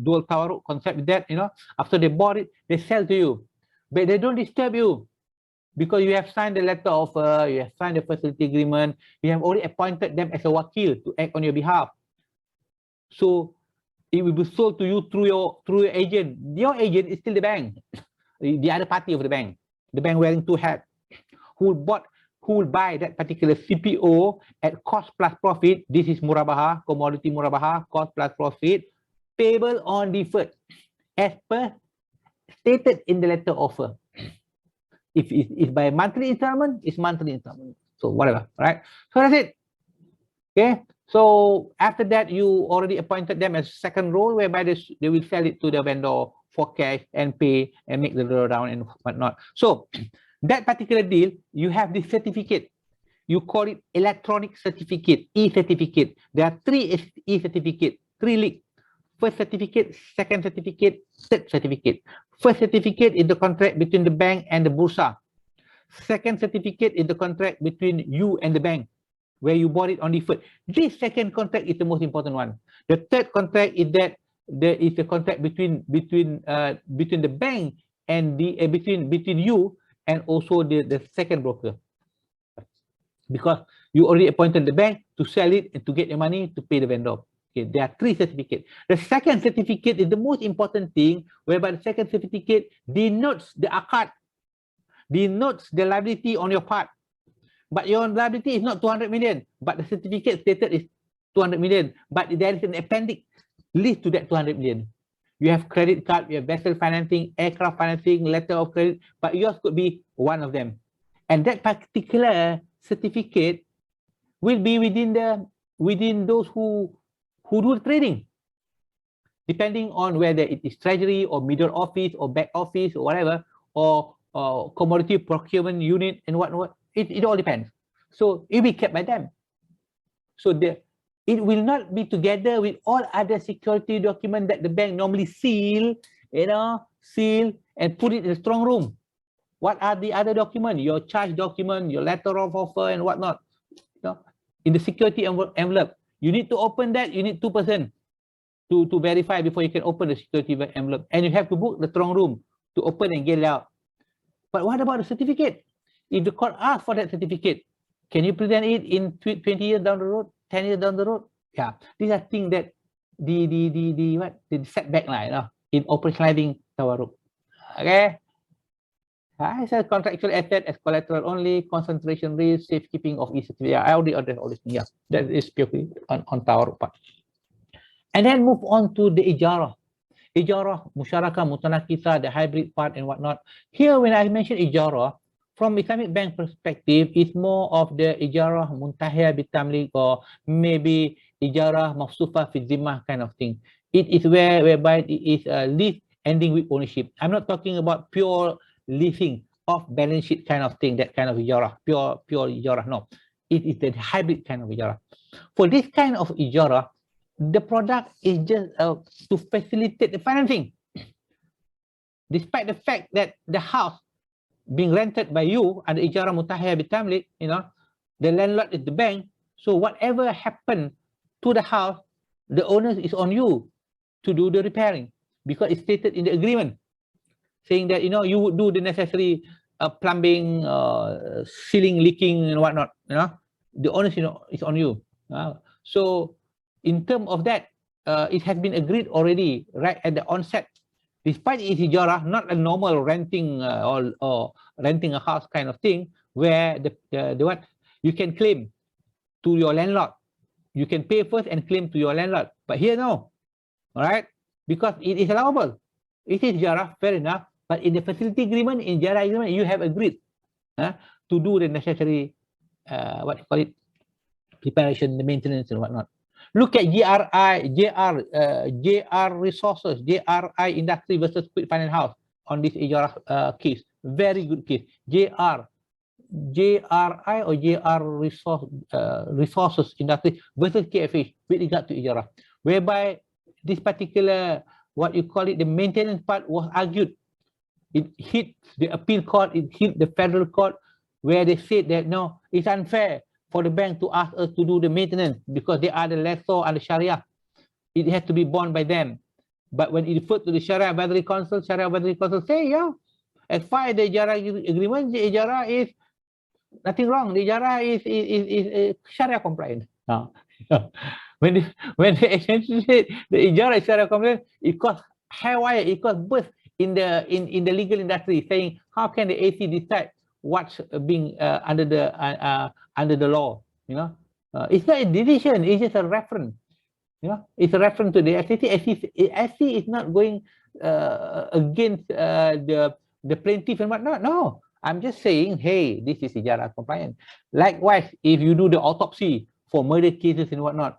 dual tower concept, that, you know, after they bought it, they sell to you, but they don't disturb you, because you have signed the letter of you have signed the facility agreement, you have already appointed them as a wakil to act on your behalf. So it will be sold to you through your agent. Your agent is still the bank, the other party of the bank wearing two hats, who will buy that particular CPO at cost plus profit. This is murabaha, commodity murabaha, cost plus profit, payable on deferred, as per stated in the letter offer. If it's by monthly installment, it's monthly installment. So whatever, right? So that's it. Okay. So after that, you already appointed them as second role, whereby they will sell it to the vendor for cash and pay and make the drawdown and whatnot. So that particular deal, you have this certificate. You call it electronic certificate, e-certificate. There are three e-certificate, three leaks. First certificate, second certificate, third certificate. First certificate is the contract between the bank and the Bursa. Second certificate is the contract between you and the bank, where you bought it on deferred. This second contract is the most important one. The third contract is that there is a contract between the bank and the between you and also the second broker, because you already appointed the bank to sell it and to get your money to pay the vendor. Okay, there are three certificates. The second certificate is the most important thing, whereby the second certificate denotes the akad, denotes the liability on your part. But your liability is not 200 million, but the certificate stated is 200 million. But there is an appendix list to that 200 million. You have credit card, you have vessel financing, aircraft financing, letter of credit, but yours could be one of them. And that particular certificate will be within those who do trading, depending on whether it is treasury or middle office or back office or whatever, or commodity procurement unit and what. It all depends. So it will be kept by them. So it will not be together with all other security documents that the bank normally seal and put it in a strong room. What are the other documents? Your charge document, your letter of offer and whatnot. In the security envelope, you need to open that. You need 2% to verify before you can open the security envelope, and you have to book the strong room to open and get it out. But what about the certificate? If the court asks for that certificate, can you present it in 20 years down the road, 10 years down the road? Yeah, these are things that the setback line in operationalizing tawarruk. Okay. It's a contractual asset as collateral only, concentration risk, safekeeping of its. Yeah, I already addressed all this. Yeah, that is purely on tawarruk part. And then move on to the ijara. Ijara, musyarakah, mutanakisa, the hybrid part and whatnot. Here, when I mention ijara, from Islamic bank perspective, it's more of the ijara muntahiyah bitamlik or maybe ijara mafsufa fi zimmah kind of thing. It is whereby it is a lease ending with ownership. I'm not talking about pure leasing off balance sheet kind of thing, that kind of ijara, pure ijara. No, it is the hybrid kind of ijara. For this kind of ijara, the product is just to facilitate the financing. Despite the fact that the house being rented by you under ijara mutahiyah bitamlik, the landlord is the bank. So whatever happened to the house, the onus is on you to do the repairing, because it's stated in the agreement, saying that you would do the necessary plumbing, ceiling leaking and whatnot. The onus is on you. So in terms of that, it has been agreed already right at the onset. Despite it is ijara, not a normal renting or renting a house kind of thing, where the what you can claim to your landlord. You can pay first and claim to your landlord. But here, no. All right? Because it is allowable. It is ijara, fair enough. But in the facility agreement, in ijara agreement, you have agreed to do the necessary, what you call it, preparation, the maintenance and whatnot. Look at JR Resources, JRI Industry versus Quick Finance House on this ijara case. Very good case. JRI or JR Resources Industry versus KFH with regard to ijara, whereby this particular, what you call it, the maintenance part was argued. It hit the appeal court, it hit the federal court, where they said that no, it's unfair for the bank to ask us to do the maintenance because they are the lessor and the Sharia. It has to be borne by them. But when it referred to the Sharia Advisory Council say, yeah, as far as the ijara agreement, the ijara is nothing wrong. The ijara is Sharia compliant. When they essentially said the ijara is Sharia compliant, it caused haywire, it caused burst in the legal industry, saying how can the AC decide what's being under the law? It's not a decision, it's just a reference. It's a reference to the SC. SC is not going against the plaintiff and whatnot. No, I'm just saying, hey, this is ijara compliant. Likewise, if you do the autopsy for murder cases and whatnot,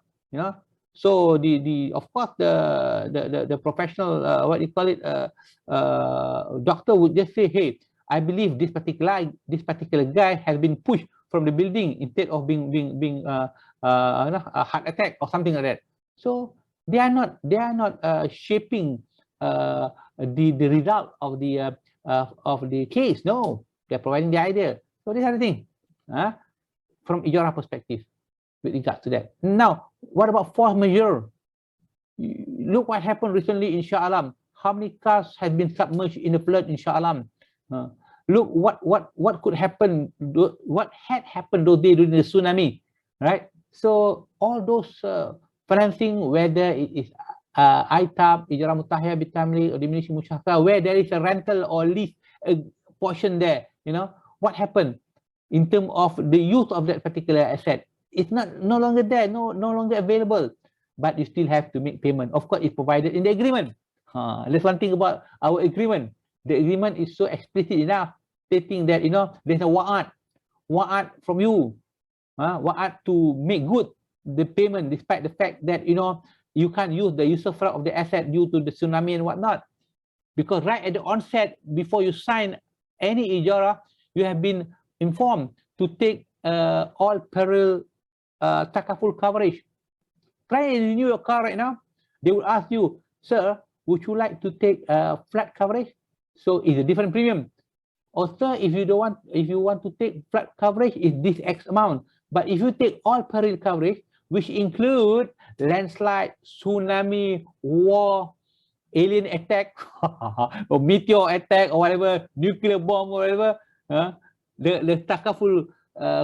so of course the professional, what you call it, doctor would just say, hey, I believe this particular guy has been pushed from the building instead of being a heart attack or something like that. So they are not shaping the result of the case. No, they're providing the idea. So these are the things from ijara perspective with regard to that. Now, what about force majeure? Look what happened recently in Shah Alam. How many cars have been submerged in the flood in Shah Alam? Look what could happen, what had happened those days during the tsunami, right? So all those financing, whether it is ITAB, ijara mutahiyah bitamlik, or diminishing musyarakah, where there is a rental or lease portion there, what happened in terms of the use of that particular asset? It's no longer there, no longer available, but you still have to make payment. Of course, it's provided in the agreement. That's one thing about our agreement. The agreement is so explicit enough, stating that there's a wa'ad from you, wa'ad to make good the payment, despite the fact that you can't use the usufruct of the asset due to the tsunami and whatnot. Because right at the onset, before you sign any ijara, you have been informed to take all peril takaful coverage. Try and renew your car right now. They will ask you, sir, would you like to take flat coverage? So it's a different premium. Or sir, if you want to take flat coverage, it's this X amount. But if you take all peril coverage, which include landslide, tsunami, war, alien attack, or meteor attack, or whatever, nuclear bomb, or whatever, the takaful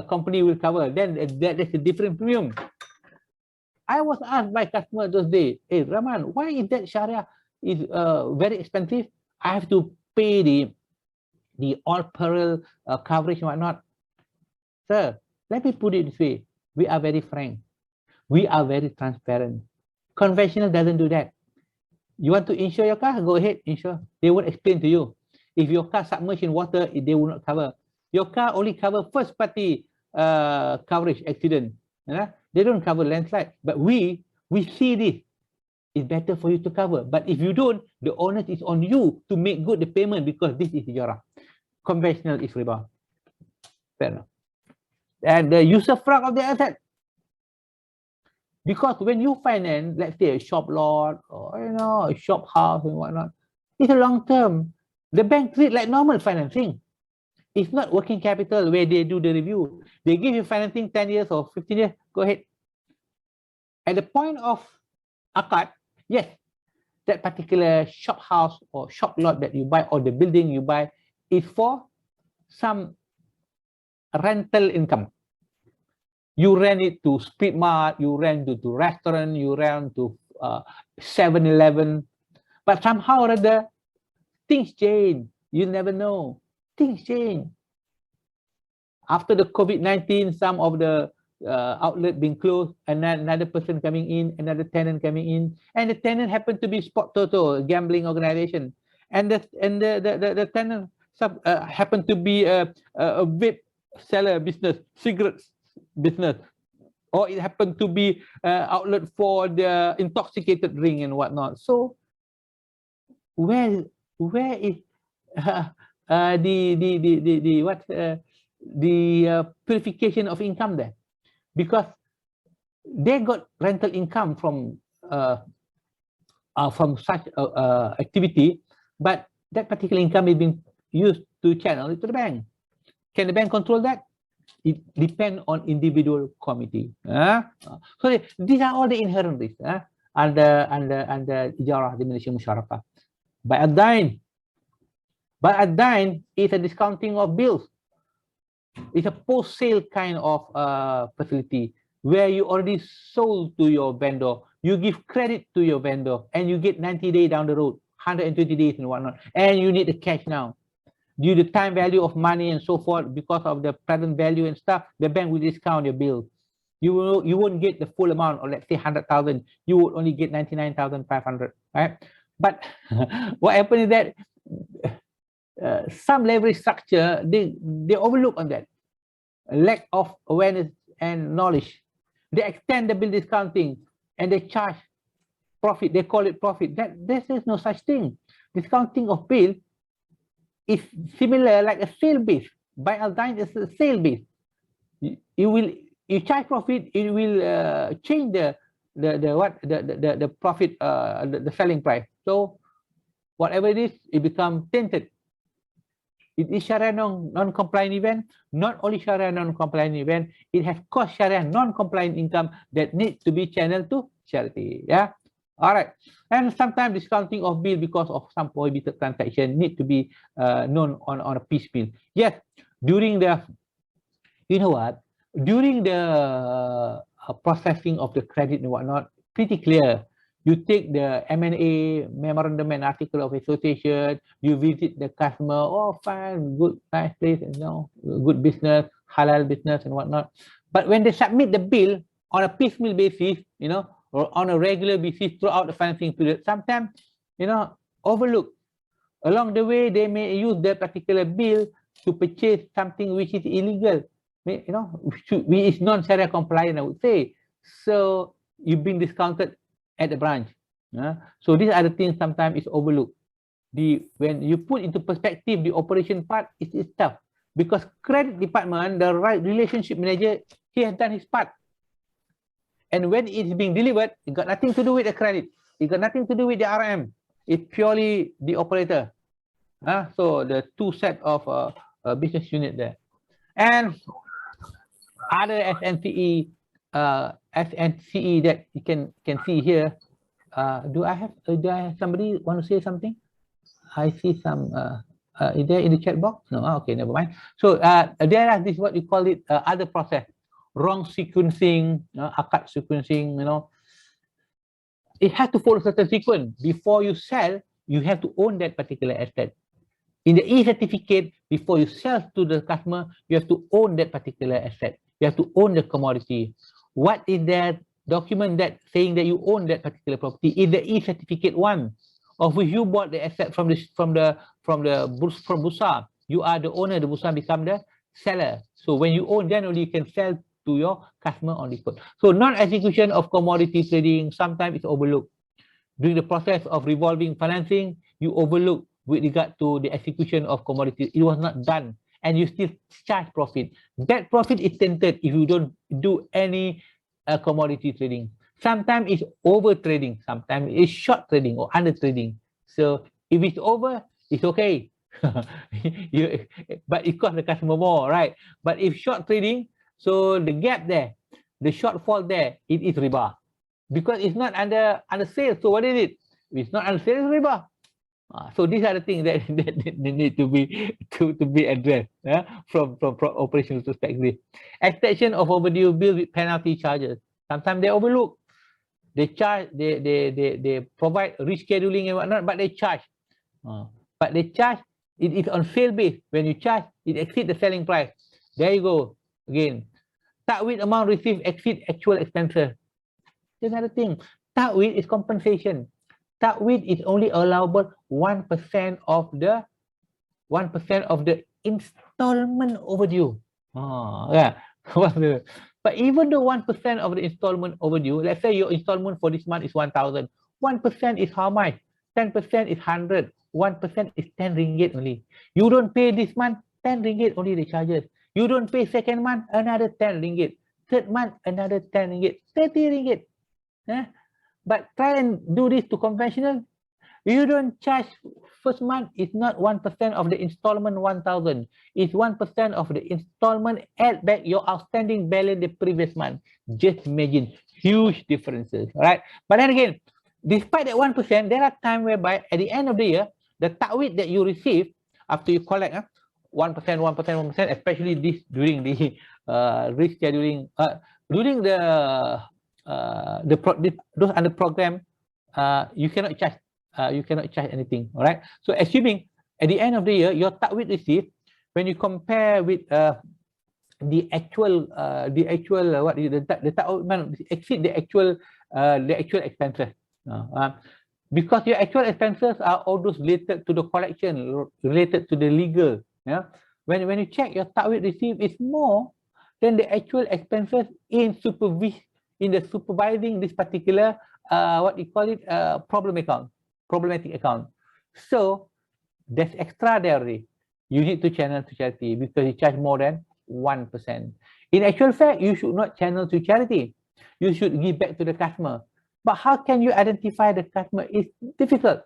company will cover. Then that's a different premium. I was asked by customer those days, hey, Rahman, why is that Sharia is very expensive? I have to pay the all peril coverage and whatnot. Sir, let me put it this way. We are very frank. We are very transparent. Conventional doesn't do that. You want to insure your car? Go ahead, insure. They won't explain to you. If your car submerged in water, they will not cover. Your car only cover first party coverage accident. They don't cover landslide. But we see this. It's better for you to cover. But if you don't, the onus is on you to make good the payment because this is tijarah. Conventional is riba. Fair enough. And the user fraud of the asset. Because when you finance, let's say a shop lot or a shop house and whatnot, it's a long term. The bank treat like normal financing. It's not working capital where they do the review. They give you financing 10 years or 15 years, go ahead. At the point of akad, yes, that particular shop house or shop lot that you buy or the building you buy is for some rental income. You rent it to Street Mart, you rent it to restaurant, you rent to 7-Eleven. But somehow or other, things change. You never know. Things change. After the COVID-19, some of the outlet being closed, and then another person coming in, another tenant coming in, and the tenant happened to be Sport Toto, a gambling organization, and the tenant happened to be a vape seller business, cigarettes business, or it happened to be outlet for the intoxicated drink and whatnot. So where is the purification of income there? Because they got rental income from such activity, but that particular income is being used to channel it to the bank. Can the bank control that? It depends on individual committee. So these are all the inherent risks under Ijarah, the Malaysian Musyarakah. By Ad-Dain is a discounting of bills. It's a post-sale kind of facility where you already sold to your vendor. You give credit to your vendor and you get 90 days down the road, 120 days and whatnot, and you need the cash now. Due to time value of money and so forth, because of the present value and stuff, the bank will discount your bill. You won't get the full amount, or let's say 100,000. You will only get 99,500, right? But what happened is that some leverage structure, they overlook on that. Lack of awareness and knowledge. They extend the bill discounting and they charge profit. They call it profit. There's no such thing. Discounting of bill is similar like a sale base. By Al-Dain is a sale base. You charge profit, it will change the profit, the selling price. So whatever it is, it becomes tainted. It is Sharia non-compliant event. Not only Sharia non-compliant event, it has cost Sharia non-compliant income that needs to be channeled to charity. Yeah. All right. And sometimes discounting of bill because of some prohibited transaction need to be known on a piecemeal. Yes. During the, during the processing of the credit and whatnot, pretty clear. You take the M&A, Memorandum and Article of Association, you visit the customer, oh fine, good, nice place, good business, halal business and whatnot. But when they submit the bill on a piecemeal basis, or on a regular basis throughout the financing period, sometimes, overlook. Along the way, they may use that particular bill to purchase something which is illegal, which is non-Sharia compliant, I would say. So you've been discounted at the branch. So these are the things sometimes is overlooked. When you put into perspective the operation part, it's tough because credit department, the right relationship manager, he has done his part. And when it's being delivered, it got nothing to do with the credit. It got nothing to do with the RM. It's purely the operator. So the two set of business unit there. And other SNCE that you can see here. Do I have somebody want to say something? I see some. Is there in the chat box? No. Okay, never mind. So there is what you call it other process, wrong sequencing, akad sequencing. it has to follow certain sequence. Before you sell, you have to own that particular asset. In the e-certificate, before you sell to the customer, you have to own that particular asset. You have to own the commodity. What is that document that saying that you own that particular property? Is the e-certificate one, of which you bought the asset from Bursa. You are the owner. The Bursa become the seller. So when you own, then only you can sell to your customer on the spot. So non-execution of commodity trading sometimes is overlooked. During the process of revolving financing, you overlook with regard to the execution of commodities. It was not done, and you still charge profit. That profit is tainted if you don't do any commodity trading. Sometimes it's over trading, sometimes it's short trading or under trading. So if it's over, it's okay. But it costs the customer more, right? But if short trading, so the gap there, the shortfall there, it is riba. Because it's not under sale. So what is it? It's not under sale, it's riba. So these are the things that, that need to be addressed from operational perspective. Extension of overdue bill with penalty charges. Sometimes they overlook. They charge, they provide rescheduling and whatnot, but they charge. But they charge, it is on sale base. When you charge, it exceeds the selling price. There you go. Again, ta'wid amount received exceed actual expenses. Another thing, ta'wid is compensation. Ta'wid is only allowable 1% of the installment overdue. Yeah. But even the 1% of the installment overdue, let's say your installment for this month is 1,000. 1% is how much? 10% is 100. 1% is 10 ringgit only. You don't pay this month, 10 ringgit only the charges. You don't pay second month, another 10 ringgit. Third month, another 10 ringgit. 30 ringgit. But try and do this to conventional. You don't charge first month. It's not 1% of the installment 1,000. It's 1% of the installment. Add back your outstanding balance the previous month. Just imagine huge differences, right? But then again, despite that 1%, there are times whereby at the end of the year, the ta'wid that you receive after you collect 1%, 1%, especially this during the rescheduling, during those under program, you cannot charge anything. All right. So assuming at the end of the year your ta'wid received, when you compare with the actual what is the ta'wid exceed the actual expenses, because your actual expenses are all those related to the collection, related to the legal. When you check your ta'wid received is more than the actual expenses in supervising this particular what you call it problematic account. So there's extra there already. You need to channel to charity because you charge more than 1%. In actual fact, you should not channel to charity. You should give back to the customer. But how can you identify the customer? It's difficult.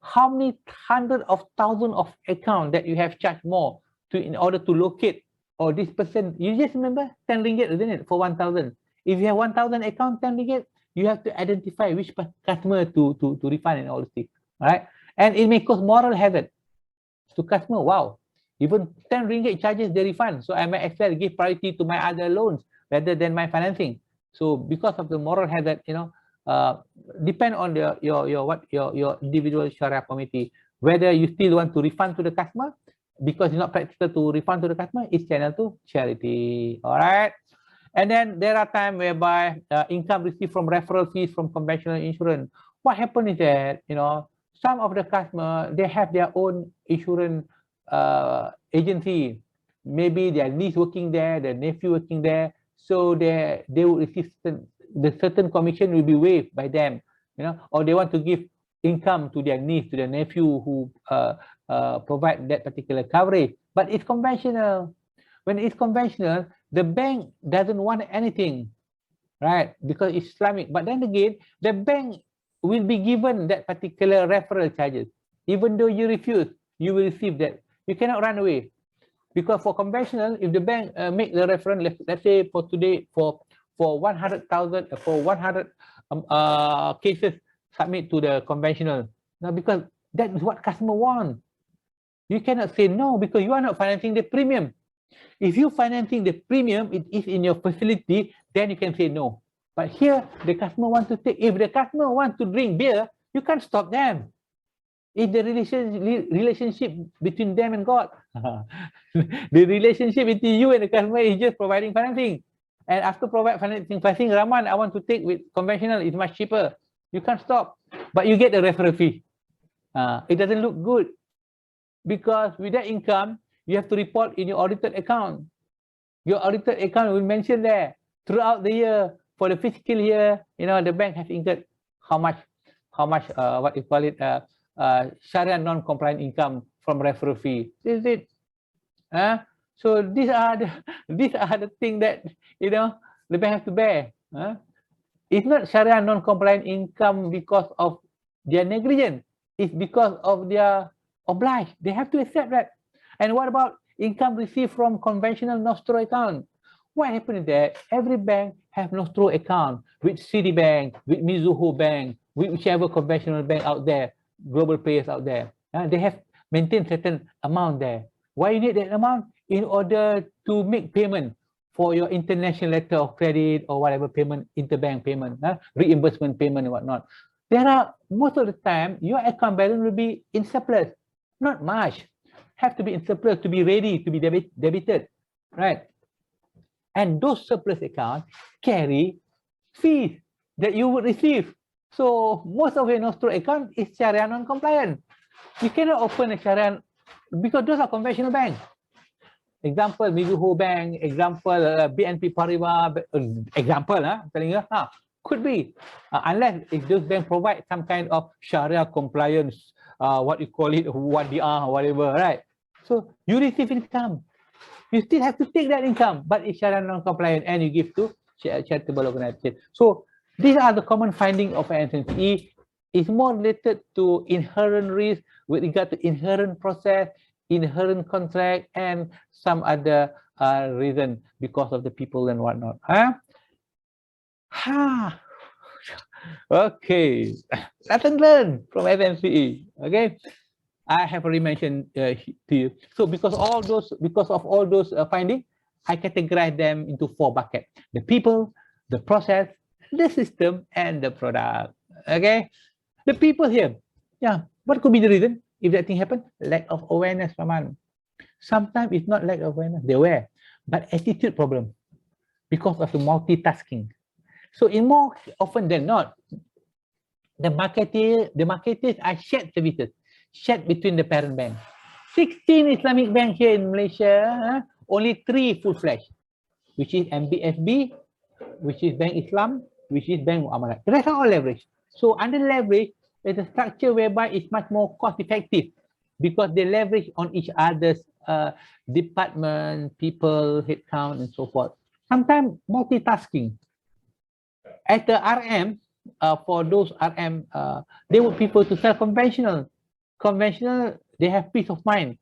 How many hundreds of thousands of accounts that you have charged more in order to locate, or this person, you just remember 10 ringgit, isn't it, for 1,000? If you have 1,000 accounts, 10 ringgit, you have to identify which customer to refund and all this thing, right? And it may cause moral hazard to customer. Wow, even 10 ringgit charges the refund, so I might as well give priority to my other loans rather than my financing. So because of the moral hazard, depend on your individual Sharia committee whether you still want to refund to the customer. Because it's not practical to refund to the customer, it's channeled to charity. All right. And then there are times whereby income received from referral fees from conventional insurance. What happens is that, some of the customer, they have their own insurance agency. Maybe their niece working there, their nephew working there. So they will receive the certain commission will be waived by them, or they want to give income to their niece, to their nephew who provide that particular coverage. But it's conventional. When it's conventional, the bank doesn't want anything, right? Because it's Islamic. But then again, the bank will be given that particular referral charges. Even though you refuse, you will receive that. You cannot run away. Because for conventional, if the bank make the reference, let's say for today, for 100,000, for 100 cases submit to the conventional. Now, because that is what customer want. You cannot say no because you are not financing the premium. If you financing the premium, it is in your facility, then you can say no. But here, the customer wants to take, if the customer wants to drink beer, you can't stop them. If the relationship between them and God, the relationship between you and the customer is just providing financing. And after provide financing, Rahman, I want to take with conventional, it's much cheaper. You can't stop, but you get the referral fee. It doesn't look good because with that income, you have to report in your audited account. Your audited account will mention there throughout the year for the fiscal year, the bank has incurred how much, what you call it, Sharia non-compliant income from referral fee. This is it. So these are the things that the bank has to bear. It's not Sharia non-compliant income because of their negligence. It's because of their obliged. They have to accept that. And what about income received from conventional nostro account? What happened is that every bank has nostro account with Citibank, with Mizuho Bank, with whichever conventional bank out there, global players out there. They have maintained certain amount there. Why you need that amount? In order to make payment for your international letter of credit or whatever payment, interbank payment, reimbursement payment and whatnot. There are, most of the time, your account balance will be in surplus. Not much. Have to be in surplus to be ready to be debited, right? And those surplus accounts carry fees that you would receive. So most of your nostro account is Sharia non-compliant. You cannot open a Sharia because those are conventional banks. Example, Mizuho Bank, example, BNP Paribas, example, I'm telling you, could be. Unless if those banks provide some kind of Sharia compliance, what you call it, wadi'ah, whatever, right? So you receive income. You still have to take that income, but it's Sharia non-compliant and you give to charitable organization. So these are the common findings of NSNC. It's more related to inherent risk with regard to inherent process, inherent contract, and some other reason because of the people and whatnot. Okay, lesson learned from FMCE. Okay, I have already mentioned to you. So because of all those findings, I categorize them into 4 buckets: the people, the process, the system, and the product. Okay, the people here. Yeah, what could be the reason if that thing happened? Lack of awareness, Rahman. Sometimes it's not lack of awareness, they aware, but attitude problem because of the multitasking. So in more often than not, the marketers are shared services, shared between the parent bank. 16 Islamic banks here in Malaysia, only 3 full-fledged, which is MBFB, which is Bank Islam, which is Bank Muamalat. The rest are all leverage. So under leverage, there's a structure whereby it's much more cost-effective because they leverage on each other's department, people, headcount, and so forth. Sometimes multitasking. At the RM, for those RM, they would prefer to sell conventional. Conventional, they have peace of mind.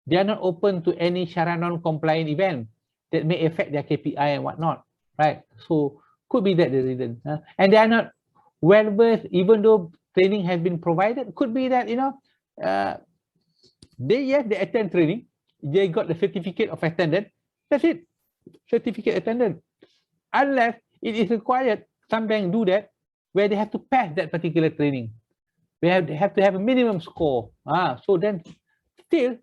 They are not open to any Sharia non-compliant event that may affect their KPI and whatnot, right? So could be that the reason. And they are not well-versed, even though training has been provided. Could be that, they attend training, they got the certificate of attendance. That's it, certificate attendance. Unless it is required, some banks do that, where they have to pass that particular training. They have to have a minimum score. So then still,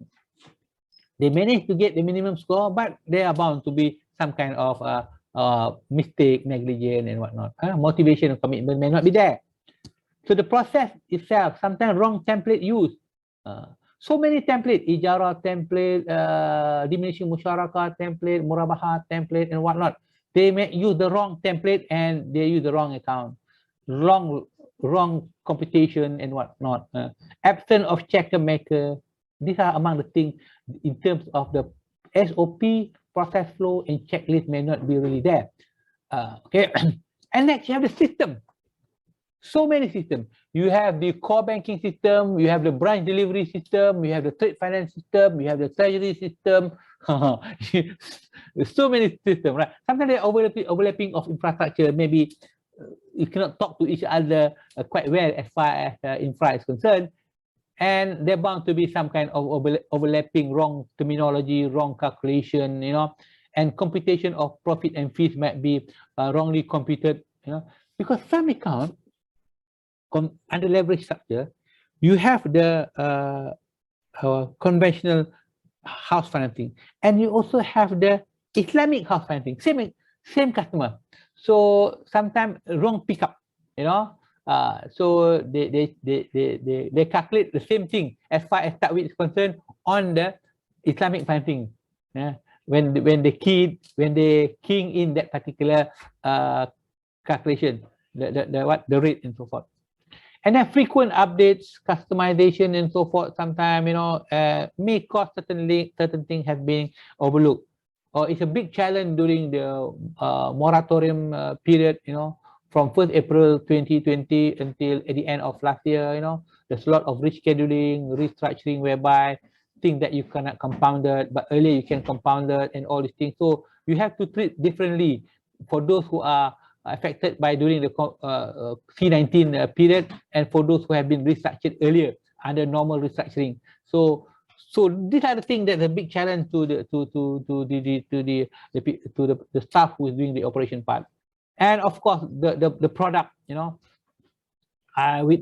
they manage to get the minimum score, but they are bound to be some kind of mistake, negligence, and whatnot. Motivation and commitment may not be there. So the process itself, sometimes wrong template used. So many template, Ijara template, diminishing musyarakah template, murabaha template, and whatnot. They may use the wrong template and they use the wrong account, wrong computation and whatnot. Absence of checker maker. These are among the things in terms of the SOP, process flow, and checklist may not be really there. Okay, and next you have the system. So many systems. You have the core banking system, you have the branch delivery system, you have the trade finance system, you have the treasury system. There's so many systems, right? Sometimes they're overlapping of infrastructure. Maybe you cannot talk to each other quite well as far as infra is concerned. And they're bound to be some kind of overlapping, wrong terminology, wrong calculation, and computation of profit and fees might be wrongly computed because some account under leverage structure, you have the conventional house financing, and you also have the Islamic house financing, same customer. So sometimes wrong pickup, so they calculate the same thing as far as Takwid is concerned on the Islamic financing. When they key in that particular calculation, the rate and so forth. And then frequent updates, customization and so forth, sometimes, may cause certain things have been overlooked. Or it's a big challenge during the moratorium period, from 1st April 2020 until at the end of last year, there's a lot of rescheduling, restructuring, whereby things that you cannot compound it, but earlier you can compound it and all these things. So you have to treat differently for those who are affected by during the C19 period, and for those who have been restructured earlier under normal restructuring. So these are the things that's a big challenge to the staff who is doing the operation part. And of course the product, with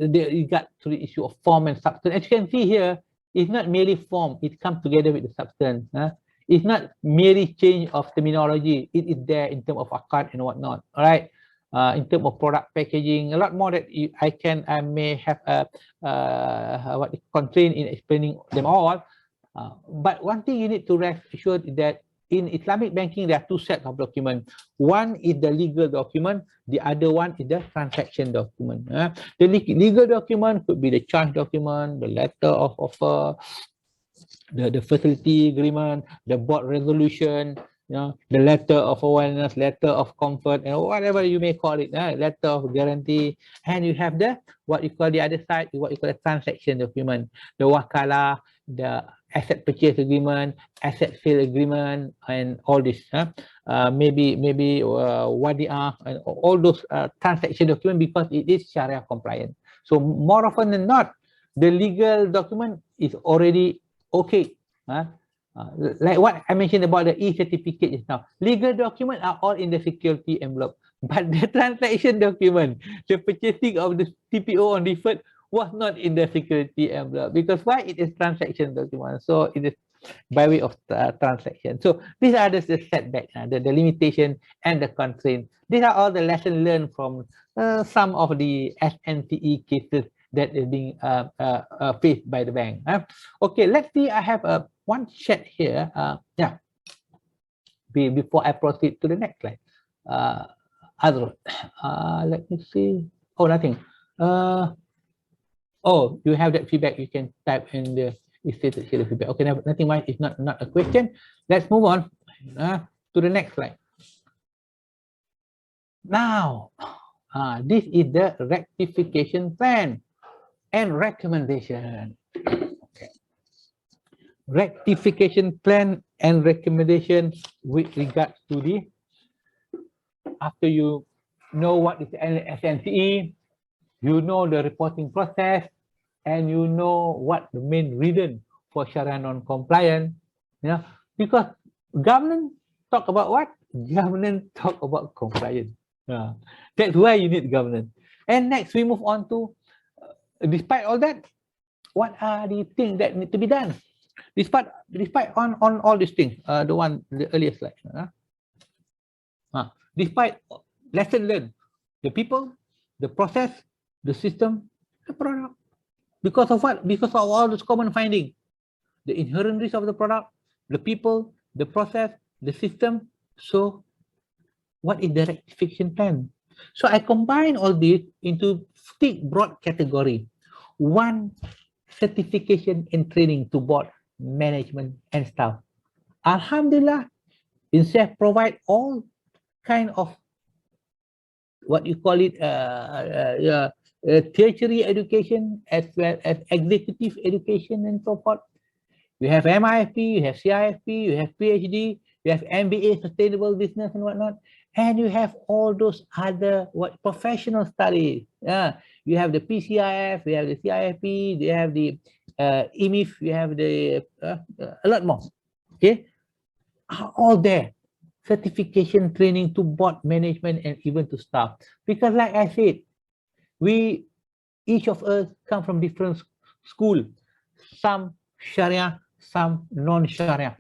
regard to the issue of form and substance. As you can see here, it's not merely form, it comes together with the substance. It's not merely change of terminology, it is there in terms of akad and whatnot. All right. In terms of product packaging, a lot more that I may have what constraint in explaining them all. But one thing you need to rest assured is that in Islamic banking, there are two sets of documents. One is the legal document, the other one is the transaction document. The legal document could be the charge document, the letter of offer, the facility agreement, the board resolution, the letter of awareness, letter of comfort, and whatever you may call it, letter of guarantee. And you have the what you call the other side, what you call the transaction document, the wakalah, the asset purchase agreement, asset sale agreement, and all this. Maybe wadi'ah, and all those transaction document, because it is Sharia compliant. So more often than not, the legal document is already okay. Like what I mentioned about the e-certificate just now, legal documents are all in the security envelope, but the transaction document, the purchasing of the TPO on deferred, was not in the security envelope. Because why? It is transaction document, so it is by way of transaction. So these are the setback, the limitation and the constraint. These are all the lessons learned from some of the SNCE cases that is being faced by the bank. Okay, let's see. I have one chat here. Before I proceed to the next slide. Let me see. Oh, nothing. Oh, you have that feedback. You can type in the stated here the feedback. Okay, nothing much. It's not a question. Let's move on to the next slide. Now, this is the rectification plan and recommendation. Okay. Rectification plan and recommendation with regard to the, after you know what is SNCE, you know the reporting process, and you know what the main reason for Sharia non-compliant. Because governance talk about what? Governance talk about compliance. That's why you need governance. And next we move on to, despite all that, what are the things that need to be done? Despite on all these things, the earlier slide. Despite lesson learned, the people, the process, the system, the product. Because of what? Because of all this common finding. The inherent risk of the product, the people, the process, the system. So what is the rectification plan? So I combine all this into 6 broad categories. 1, certification and training to board, management, and staff. Alhamdulillah, INSAF provide all kind of what you call it tertiary education as well as executive education and so forth. You have MIFP, you have CIFP, you have PhD, you have MBA, sustainable business and whatnot, and you have all those other professional studies. You have the PCIF, you have the CIFP, you have the EMIF, you have the a lot more. Okay, all there certification training to board management and even to staff. Because like I said, each of us come from different school, some Sharia, some non-Sharia.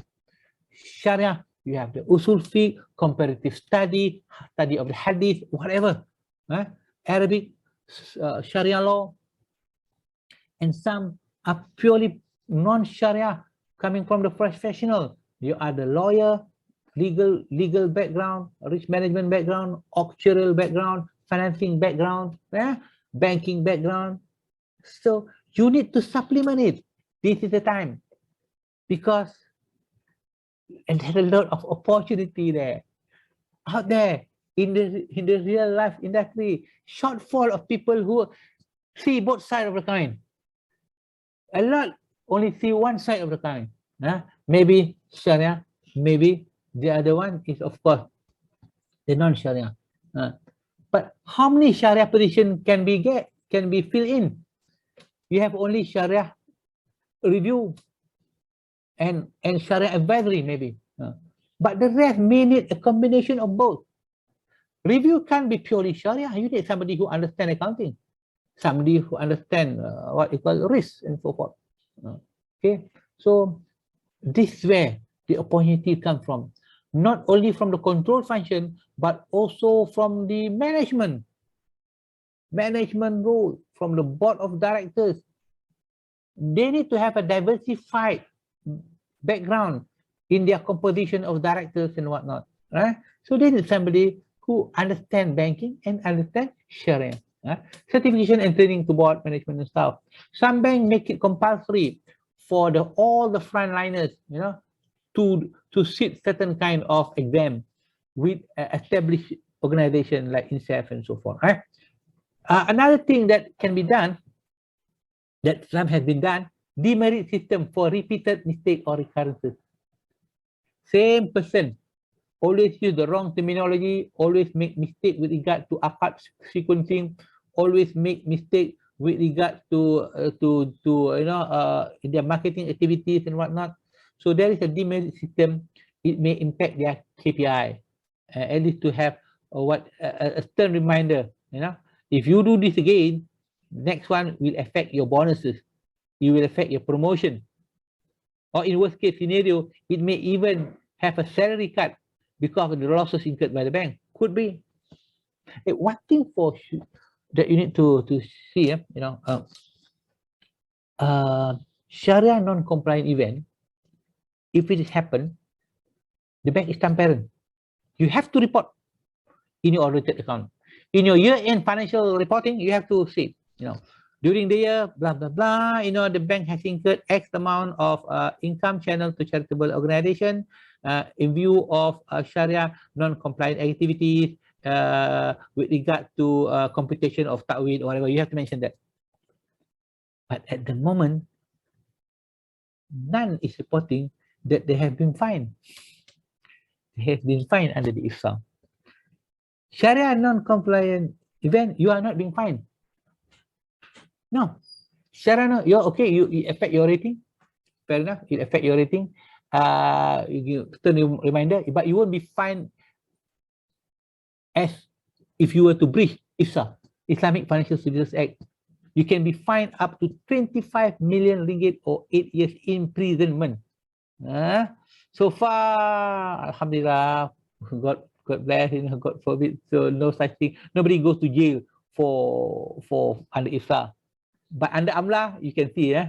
Sharia, you have the usul fiqh, comparative study, study of the hadith, whatever, Arabic, Sharia law, and some are purely non-Sharia, coming from the professional. You are the lawyer, legal background, risk management background, actuarial background, financing background, banking background. So you need to supplement it. This is the time, because and there's a lot of opportunity there out there in the real life industry. Shortfall of people who see both sides of the coin. A lot only see one side of the coin. Maybe Sharia, maybe the other one is of course the non-Sharia. But how many Sharia position can be filled in? You have only Sharia review and Sharia advisory maybe. But the rest may need a combination of both. Review can't be purely Sharia. You need somebody who understands accounting, somebody who understands what you call risk and so forth. Okay, so this is where the opportunity comes from. Not only from the control function, but also from the management role, from the board of directors. They need to have a diversified background in their composition of directors and whatnot, right? So they need somebody who understand banking and understand Sharia. Certification and training to board management and staff. Some banks make it compulsory for all the frontliners, to sit certain kind of exam with established organization like INSAF and so forth. Right? Another thing that can be done, that some has been done, demerit system for repeated mistake or recurrences. Same person always use the wrong terminology, always make mistake with regard to ACAD sequencing, always make mistake with regard to in their marketing activities and whatnot. So there is a demerit system. It may impact their KPI, at least to have a stern reminder. If you do this again, next one will affect your bonuses. It will affect your promotion. Or in worst case scenario, it may even have a salary cut because of the losses incurred by the bank. Could be. One thing that you need to see, Sharia non-compliant event, if it happen, the bank is transparent. You have to report in your audited account. In your year-end financial reporting, you have to say, during the year, blah, blah, blah, the bank has incurred X amount of income channel to charitable organization in view of Sharia non-compliant activities with regard to computation of ta'wid or whatever. You have to mention that. But at the moment, none is reporting that they have been fined. They have been fined under the IFSA. Sharia non-compliant event, you are not being fined. No. Sharia, you're okay, it affect your rating. Fair enough, it affect your rating. You turn a reminder, but you won't be fined as if you were to breach IFSA, Islamic Financial Services Act. You can be fined up to 25 million ringgit or 8 years imprisonment. So far, alhamdulillah, God bless, God forbid, so no such thing. Nobody goes to jail for under IFSA. But under AMLA, you can see,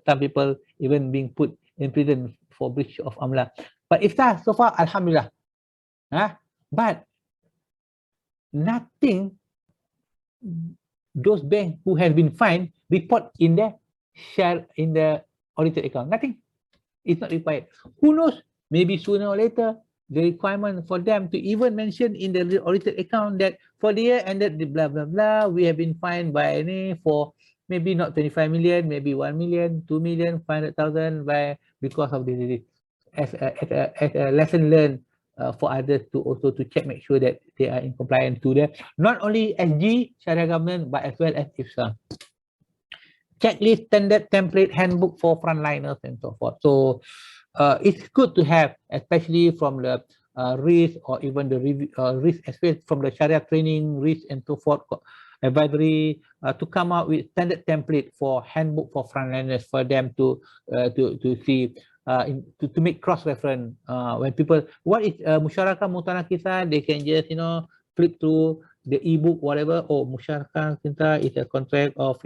some people even being put in prison for breach of AMLA. But IFSA, so far, alhamdulillah. But nothing, those banks who have been fined report in the audited account. Nothing. It's not required. Who knows? Maybe sooner or later, the requirement for them to even mention in the audited account that for the year ended blah blah blah, we have been fined by for maybe not 25 million, maybe 1 million, 2 million, 500,000 because of this. As a lesson learned for others to also to check, make sure that they are in compliance to the not only SG Sharia government but as well as IFSA. Checklist, standard template, handbook for frontliners and so forth. So it's good to have, especially from the risk, or even the risk aspect from the Sharia training, risk and so forth, advisory, to come out with standard template for handbook for frontliners for them to see, to make cross reference when people, what is musyarakah mutanakisah, they can just flip through the ebook, whatever. Oh, musyarakah kita is a contract of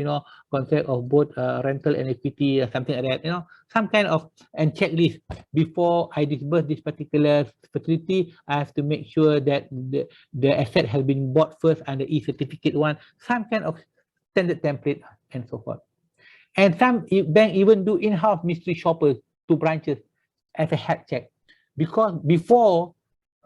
contract of both rental and equity, or something like that. Some kind of and checklist before I disburse this particular facility. I have to make sure that the asset has been bought first under e-certificate one. Some kind of standard template and so forth. And some bank even do in-house mystery shoppers to branches as a health check, because before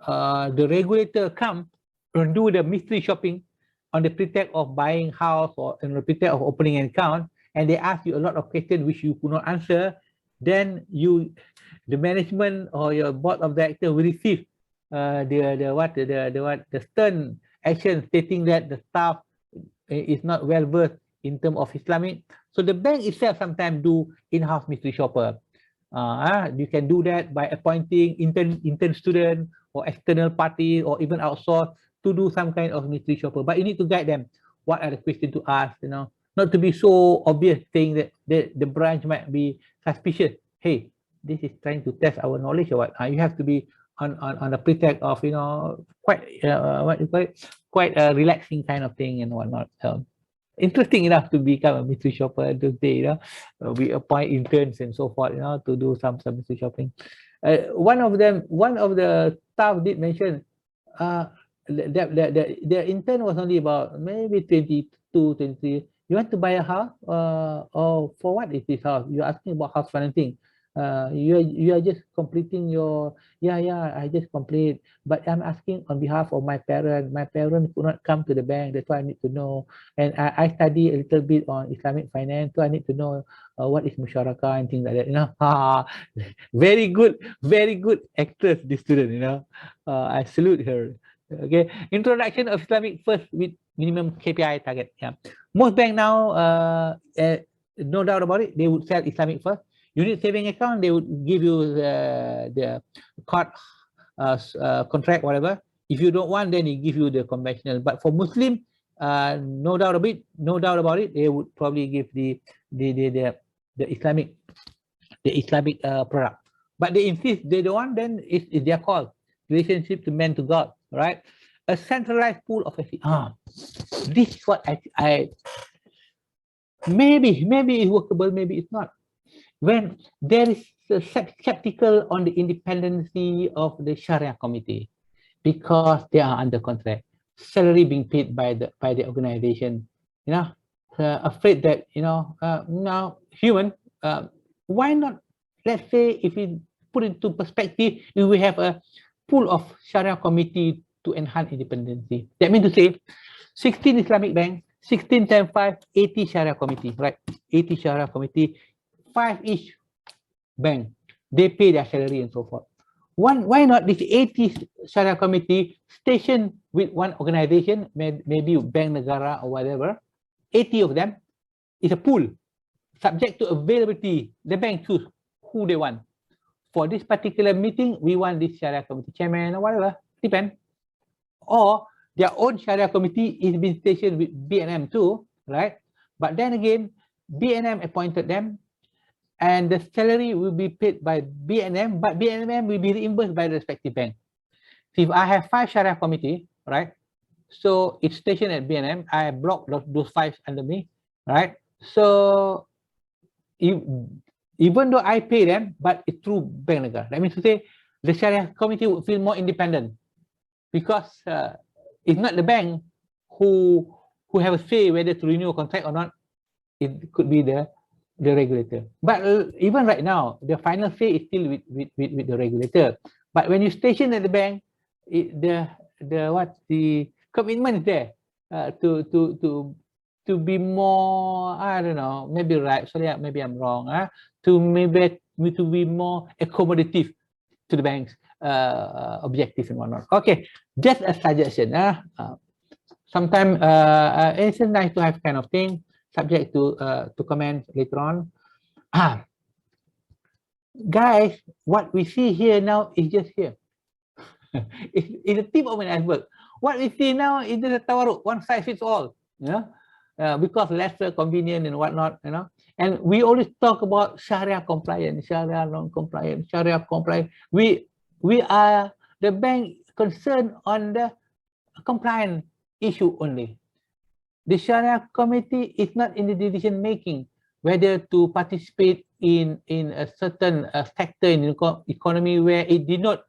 the regulator come and do the mystery shopping on the pretext of buying house or on the pretext of opening an account, and they ask you a lot of questions which you could not answer, then the management or your board of directors will receive the stern action stating that the staff is not well versed in terms of Islamic. So the bank itself sometimes do in-house mystery shopper. You can do that by appointing intern student or external party, or even outsource to do some kind of mystery shopper. But you need to guide them. What are the questions to ask? Not to be so obvious, saying that the branch might be suspicious. Hey, this is trying to test our knowledge or what? You have to be on the pretext of quite what you call it, quite a relaxing kind of thing and whatnot. Interesting enough to become a mystery shopper those days. We appoint interns and so forth, to do some mystery shopping. One of the staff did mention the intern was only about maybe 22, 23. You want to buy a house? Or for what is this house? You're asking about house financing. You are just completing your, I just complete, but I'm asking on behalf of my parents. My parents could not come to the bank, that's why I need to know. And I study a little bit on Islamic finance, so I need to know what is musyarakah and things like that. Very good actress, this student. I salute her. Okay, introduction of Islamic first with minimum KPI target. Most bank now, no doubt about it, they would sell Islamic first. Unit saving account, they would give you the card contract, whatever. If you don't want, then they give you the conventional. But for Muslim, no doubt about it, they would probably give the Islamic product. But they insist they don't want, then it's their call. Relationship to man to God, right? A centralized pool of this is what I maybe it's workable, maybe it's not. When there is skeptical on the independency of the Sharia committee, because they are under contract, salary being paid by the organization, afraid that now human, why not? Let's say if we put it into perspective, if we have a pool of Sharia committee to enhance independency, that means to say 16 Islamic banks, 16 times 5, 80 Sharia committee, right? 80 Sharia committee, 5 each bank, they pay their salary and so forth. Why not this 80 Sharia committee stationed with one organization, maybe Bank Negara or whatever, 80 of them is a pool, subject to availability. The bank choose who they want. For this particular meeting, we want this Sharia committee chairman or whatever, depend. Or their own Sharia committee is being stationed with BNM too, right? But then again, BNM appointed them, and the salary will be paid by BNM, but BNM will be reimbursed by the respective bank. So if I have 5 Sharia committee, right? So it's stationed at BNM, I block those 5 under me, right? So even though I pay them, but it's through Bank Negara. That means to say the Sharia committee would feel more independent, because it's not the bank who have a say whether to renew a contract or not. It could be the regulator. But even right now, the final say is still with the regulator. But when you station at the bank, the commitment is there to be more, I don't know, maybe right, sorry, maybe I'm wrong, to be more accommodative to the bank's objectives and whatnot. Okay, just a suggestion. Sometimes it's nice to have kind of thing, subject to comment later on. Guys, what we see here now is just here. It's the tip of an iceberg. What we see now is the tawarruk, one size fits all, because lesser convenient and whatnot, And we always talk about Sharia compliant, Sharia non-compliant, Sharia compliant. We are the bank concerned on the compliant issue only. The Sharia committee is not in the decision making whether to participate in a certain sector in the economy where it did not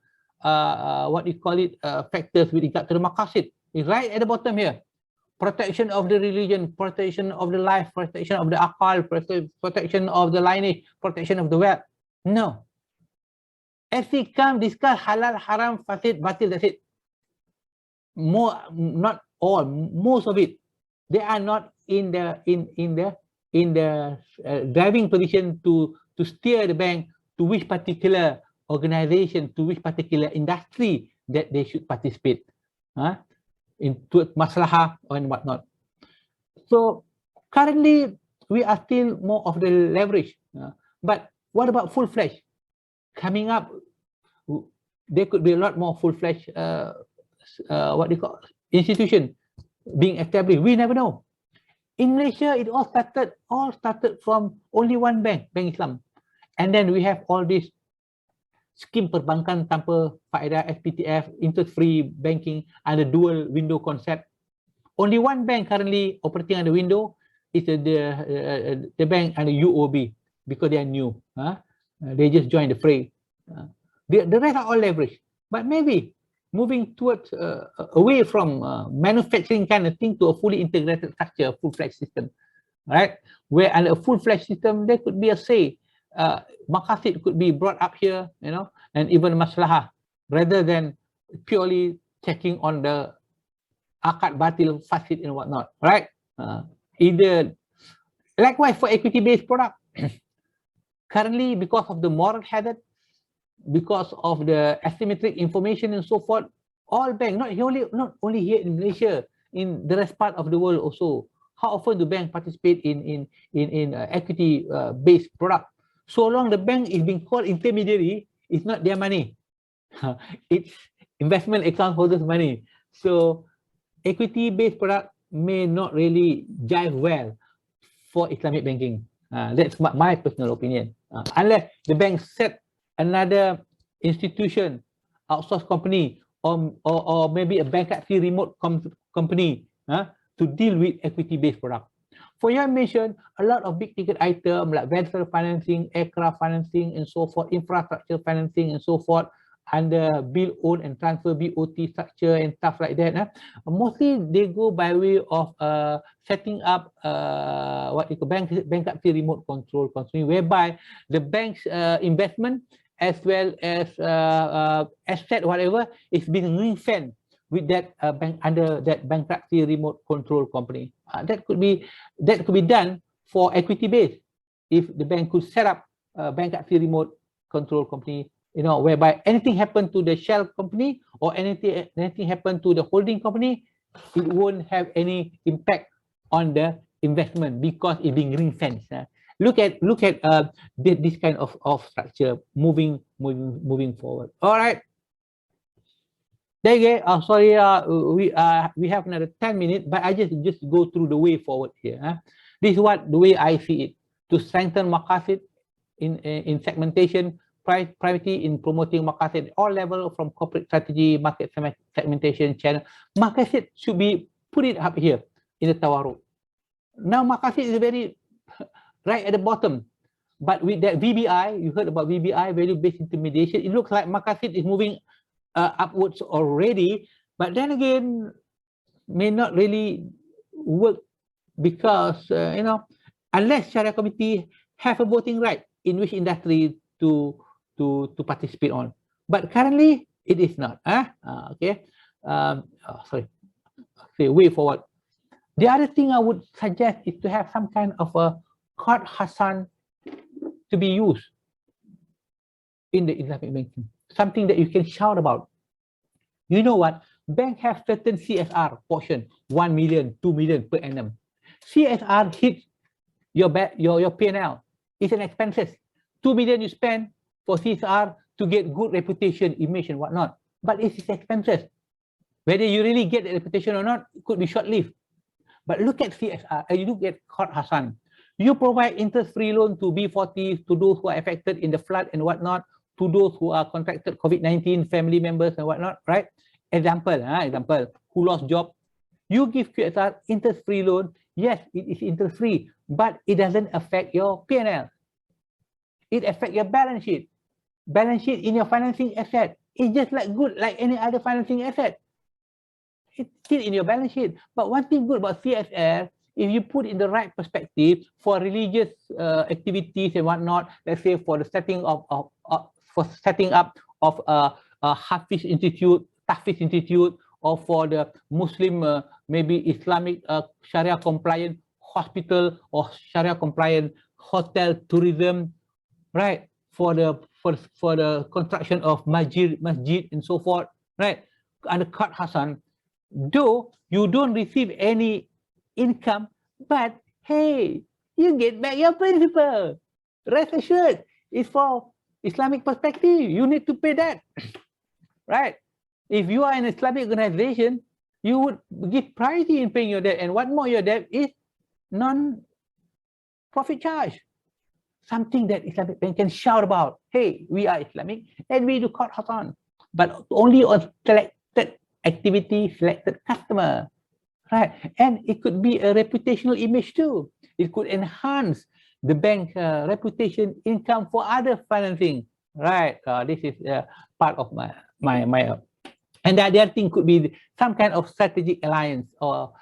factors with regard to the maqasid. It's right at the bottom here. Protection of the religion, protection of the life, protection of the aqal, protection of the lineage, protection of the wealth. No. As it comes, discuss halal, haram, fasid, batil, that's it. Not all, most of it. They are not in the driving position to steer the bank to which particular organization, to which particular industry that they should participate into maslahah and whatnot. So currently we are still more of the leverage, but what about full-fledged? Coming up, there could be a lot more full-fledged institution being established. We never know. In Malaysia, it all started from only one bank, Bank Islam, and then we have all these scheme perbankan tanpa faedah, SPTF, interest-free banking, and the dual window concept. Only one bank currently operating on the window is the bank and the UOB, because they are new. They just joined the fray. The rest are all leverage. But maybe moving towards away from manufacturing kind of thing to a fully integrated structure, a full-fledged system, right? Where under a full-fledged system, there could be a say. Maqasid could be brought up here, and even maslahah, rather than purely checking on the akad batil, fasid and whatnot, right? Either likewise for equity-based product. Currently, because of the moral hazard, because of the asymmetric information and so forth, all banks, not only here in Malaysia, in the rest part of the world also, how often do banks participate in equity-based product? So long the bank is being called intermediary, it's not their money. It's investment account holders' money. So equity-based product may not really jive well for Islamic banking. That's my personal opinion. Unless the bank set another institution, outsource company, or maybe a bankruptcy remote company to deal with equity-based product. For your mention, a lot of big ticket items like venture financing, aircraft financing, and so forth, infrastructure financing, and so forth, under build, own, and transfer BOT structure and stuff like that. Mostly they go by way of setting up what you call bankruptcy remote control company, whereby the bank's investment as well as asset, whatever, is being ring-fenced with that bank under that bankruptcy remote control company. That could be done for equity base, if the bank could set up a bankruptcy remote control company, whereby anything happen to the shell company or anything happen to the holding company, it won't have any impact on the investment because it's being ring-fenced. Look at this kind of structure moving forward. All right. There you go. Sorry, we have another 10 minutes, but I just go through the way forward here. This is what the way I see it: to strengthen maqasid in segmentation, priority in promoting maqasid at all levels, from corporate strategy, market segmentation, channel. Maqasid should be put it up here in the tawarruk. Now maqasid is very right at the bottom, but with that VBI, you heard about VBI, value-based intermediation. It looks like maqasid is moving upwards already, but then again, may not really work because unless Sharia committee have a voting right in which industry to participate on. But currently, it is not. Okay. Way forward. The other thing I would suggest is to have some kind of a Qard Hasan to be used in the Islamic banking. Something that you can shout about. You know what? Bank have certain CSR portion, 1 million, 2 million per annum. CSR hits your P&L. It's an expenses. 2 million you spend for CSR to get good reputation, image, and whatnot. but it is expenses. Whether you really get the reputation or not, it could be short-lived. But look at CSR, you look at Court Hassan. You provide interest-free loan to B40s, to those who are affected in the flood and whatnot, to those who are contracted COVID-19, family members and whatnot, right? Example, who lost job. You give QSR interest-free loan. Yes, it is interest-free, but it doesn't affect your P&L. It affects your balance sheet. Balance sheet in your financing asset. It's just like good, like any other financing asset. It's still in your balance sheet. But one thing good about CSR, if you put in the right perspective for religious activities and whatnot, let's say for the setting up of a Hafiz Institute, Tahfiz Institute, or for the Muslim maybe Islamic Sharia compliant hospital or Sharia compliant hotel tourism, right? For the construction of masjid and so forth, right? Under Court Hassan, though you don't receive any income, but hey, you get back your principal. Rest assured, it's for Islamic perspective. You need to pay that, right? If you are an Islamic organization, you would give priority in paying your debt, and what more, your debt is non-profit charge. Something that Islamic Bank can shout about. Hey, we are Islamic and we do Court Hassan, but only on selected activity, selected customer, right? And it could be a reputational image too. It could enhance the bank reputation, income for other financing, right? This is part of my. And the other thing could be some kind of strategic alliance, or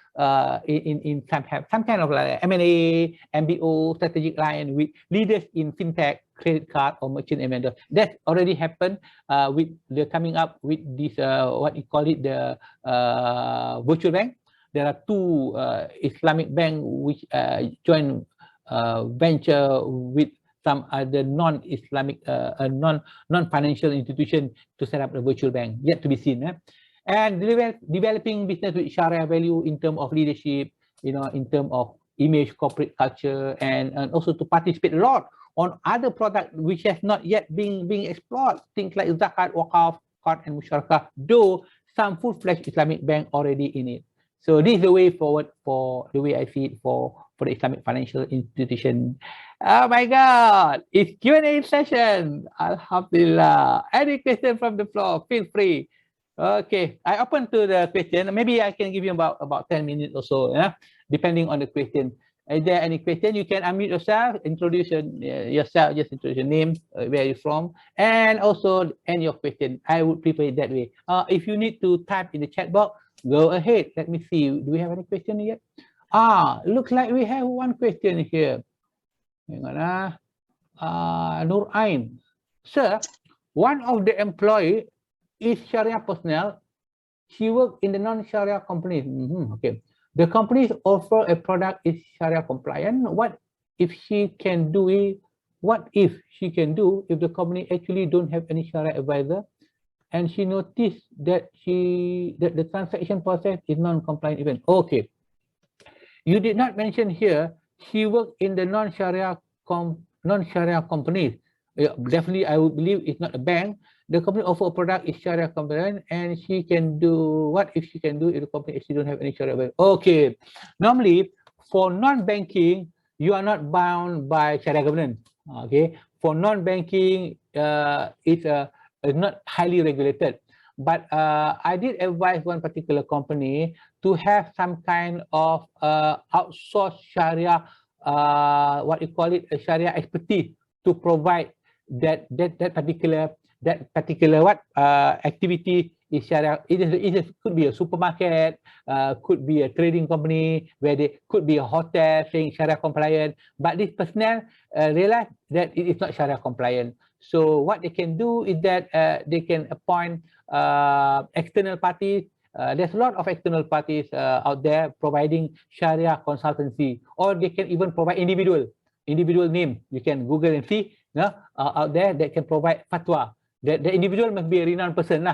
in some kind of like M&A, MBO, strategic alliance with leaders in fintech, credit card, or merchant and vendor. That already happened with the coming up with this what you call it, the virtual bank. There are two Islamic bank which join venture with some other non-Islamic, non-financial institution to set up a virtual bank, yet to be seen. And developing business with Sharia value in terms of leadership, in terms of image, corporate culture, and also to participate a lot on other products which have not yet been explored, things like zakat, waqaf, qard, and musyarakah, though some full-fledged Islamic bank already in it. So this is the way forward for the way I see it for the Islamic financial institution. Oh my God, it's Q&A session. Alhamdulillah. Any question from the floor, feel free. Okay, I open to the question. Maybe I can give you about 10 minutes or so, depending on the question. Is there any question? You can unmute yourself, introduce yourself, just introduce your name, where you're from, and also end your question. I would prefer it that way. If you need to type in the chat box, go ahead. Let me see. Do we have any question yet? Looks like we have one question here. Hang on. Nur Ain. Sir, one of the employee is Sharia personnel. She works in the non-Sharia companies. Okay. The companies offer a product is Sharia compliant. What if she can do it? What if she can do if the company actually don't have any Sharia advisor, and she noticed that the transaction process is non-compliant event? Okay. You did not mention here she worked in the non-Sharia companies. Definitely, I would believe it's not a bank. The company offer a product is Sharia compliant, and she can do what if she can do if the company actually don't have any Sharia advisor? Okay. Normally, for non-banking, you are not bound by Sharia governance. Okay. For non-banking, it's not highly regulated. But I did advise one particular company to have some kind of outsourced Sharia, what you call it, a Sharia expertise to provide that particular activity is Sharia. It could be a supermarket, could be a trading company, where they could be a hotel saying Sharia compliant, but this personnel realize that it is not Sharia compliant. So what they can do is that they can appoint external parties. There's a lot of external parties out there providing Sharia consultancy, or they can even provide individual name. You can Google and see out there that can provide fatwa. The individual must be a renowned person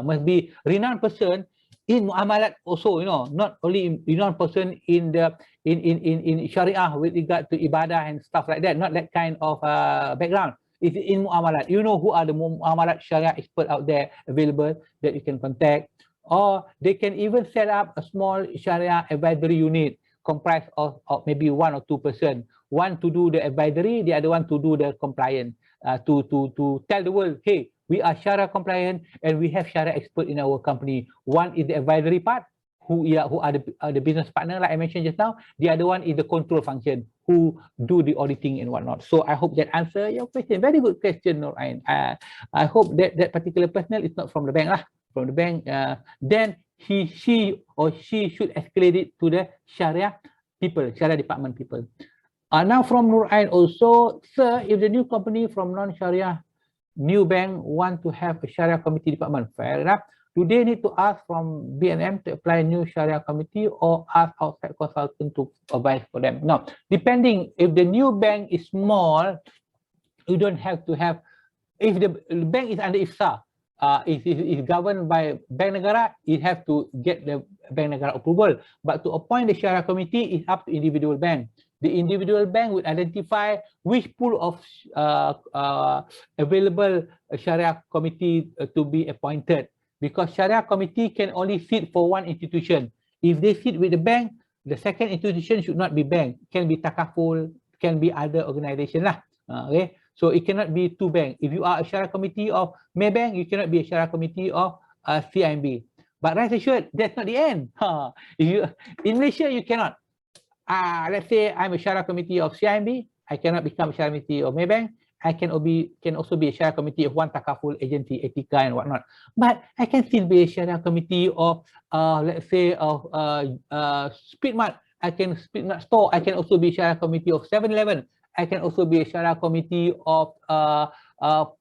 must be renowned person in muamalat also, not only renowned person in Sharia with regard to ibadah and stuff like that, not that kind of background. is in muamalat. You know who are the muamalat Sharia experts out there available that you can contact. Or they can even set up a small Sharia advisory unit comprised of maybe 1 or 2 person. One to do the advisory, the other one to do the compliance, to tell the world, hey, we are Sharia compliant and we have Sharia expert in our company. One is the advisory part, who are the business partner, like I mentioned just now. The other one is the control function, who do the auditing and whatnot. So I hope that answer your question. Very good question, Norain. I hope that particular personnel is not from the bank lah. From the bank, then he or she should escalate it to the Sharia people, Sharia department people. Now from Norain also, sir, if the new company from non-Sharia new bank want to have a Sharia committee department, fair enough. Do they need to ask from BNM to apply a new Sharia committee or ask outside consultant to advise for them? No, depending, if the new bank is small, you don't have to have, if the bank is under IFSA, is governed by Bank Negara, it have to get the Bank Negara approval. But to appoint the Sharia committee is up to individual bank. The individual bank would identify which pool of available Sharia committee to be appointed, because Sharia committee can only sit for one institution. If they sit with the bank, the second institution should not be bank, can be takaful, can be other organization lah. Okay, so it cannot be two bank. If you are a Sharia committee of Maybank, you cannot be a Sharia committee of CIMB. But rest assured, that's not the end. If you in Malaysia, you cannot. Let's say I'm a Sharia committee of CIMB, I cannot become a Sharia committee of Maybank. I can also be a Sharia committee of one takaful agency, Etika and whatnot. But I can still be a Sharia committee of, let's say, of Speedmart. I can Speedmart store. I can also be a Sharia committee of 7-Eleven. I can also be a Sharia committee of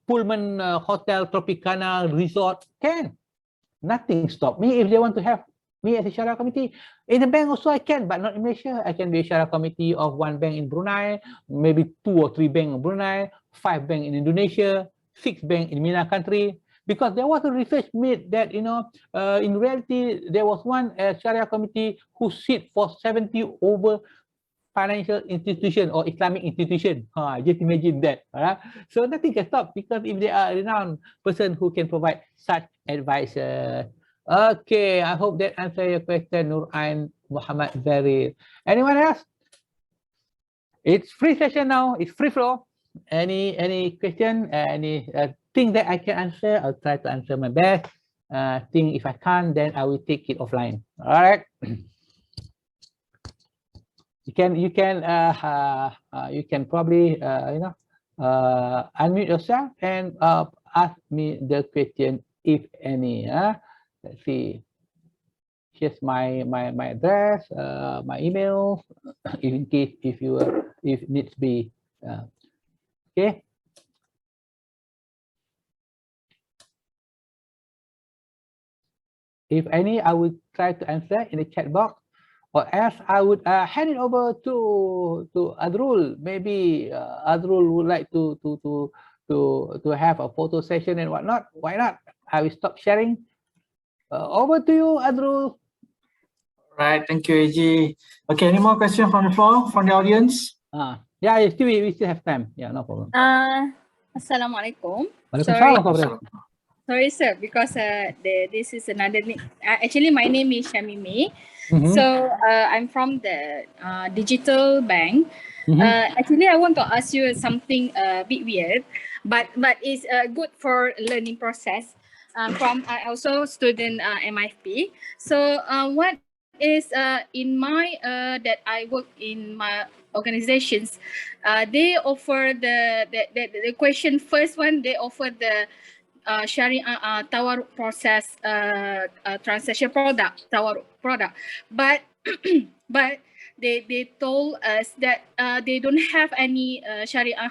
Pullman Hotel Tropicana Resort. Can. Nothing stop me if they want to have me as a Sharia committee. In the bank also I can, but not in Malaysia. I can be a Sharia committee of one bank in Brunei, maybe 2 or 3 banks in Brunei, 5 banks in Indonesia, 6 banks in MENA country. Because there was a research made that, you know, in reality, there was one Sharia committee who sit for 70 over financial institution or Islamic institution. Just imagine that. So nothing can stop, because if they are a renowned person who can provide such advice. Okay, I hope that answers your question, Norain Muhammad Zaril. Anyone else? It's free session now. It's free flow. Any question? Any thing that I can answer? I'll try to answer my best. Thing if I can't, then I will take it offline. All right. You can probably unmute yourself and ask me the question if any. Let's see. Here's my address, my email, in case if needs be. Okay. If any, I will try to answer in the chat box, or else I would hand it over to Adrul. Maybe Adrul would like to have a photo session and whatnot. Why not? I will stop sharing. Over to you, Adrul. Right, thank you, AG. Okay, any more questions from the floor, from the audience? Yeah, we still have time. Yeah, no problem. Assalamualaikum. Waalaikumsalam. Sorry, sir, because this is another name. Actually, my name is Shamimi. So I'm from the digital bank. Actually, I want to ask you something a bit weird, but it's good for learning process. From also student MIFP. So what is in my that I work in my organizations, they offer the question first one, they offer the Sharia Tawar process transaction product, Tawar product, but but they told us that they don't have any Sharia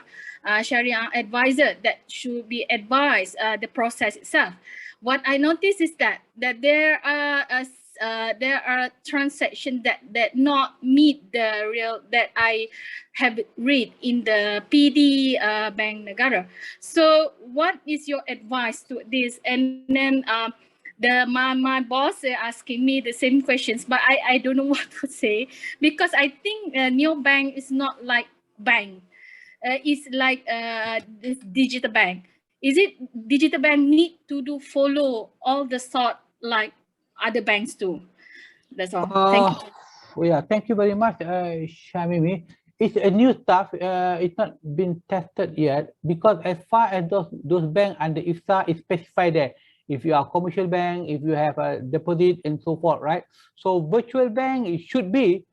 advisor that should be advised the process itself. What I noticed is that there are transactions that not meet the real that I have read in the PD Bank Negara. So what is your advice to this? And then my boss asking me the same questions, but I don't know what to say, because I think Neo Bank is not like bank. is like this digital bank. Is it digital bank need to do follow all the sort like other banks do? That's all. Thank you. Yeah, thank you very much, Shamimi. It's a new stuff. It's not been tested yet because as far as those banks under IFSA is specified there. If you are a commercial bank, if you have a deposit and so forth, right? So virtual bank it should be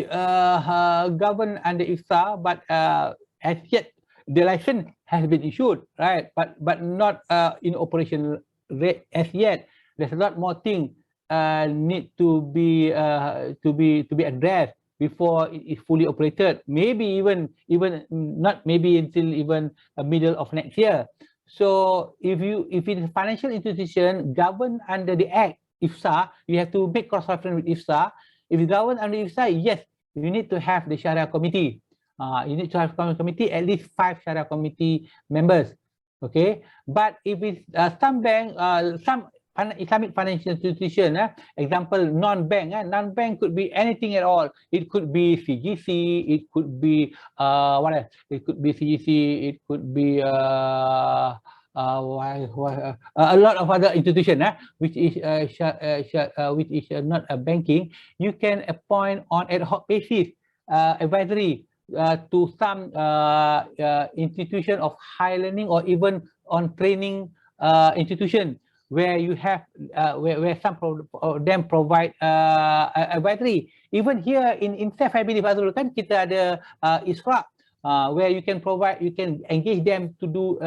governed under IFSA, but as yet the license has been issued, right? But not in operational rate as yet. There's a lot more things need to be addressed before it is fully operated. Maybe even not maybe until even middle of next year. So if it is a financial institution governed under the Act IFSA, you have to make cross reference with IFSA. If it's governed under IFSA, yes, you need to have the Sharia committee. You need to have committee, at least 5 Sharia committee members. Okay, but if it's some bank, some Islamic financial institution, example non-bank, non-bank could be anything at all. It could be CGC, it could be what else? It could be CGC, it could be a lot of other institutions, which is not a banking. You can appoint on ad hoc basis advisory to some institution of high learning or even on training institution, where you have where some of them provide advisory. Even here in SAF, I believe, Azrul, kan kita ada ISRA, where you can engage them to do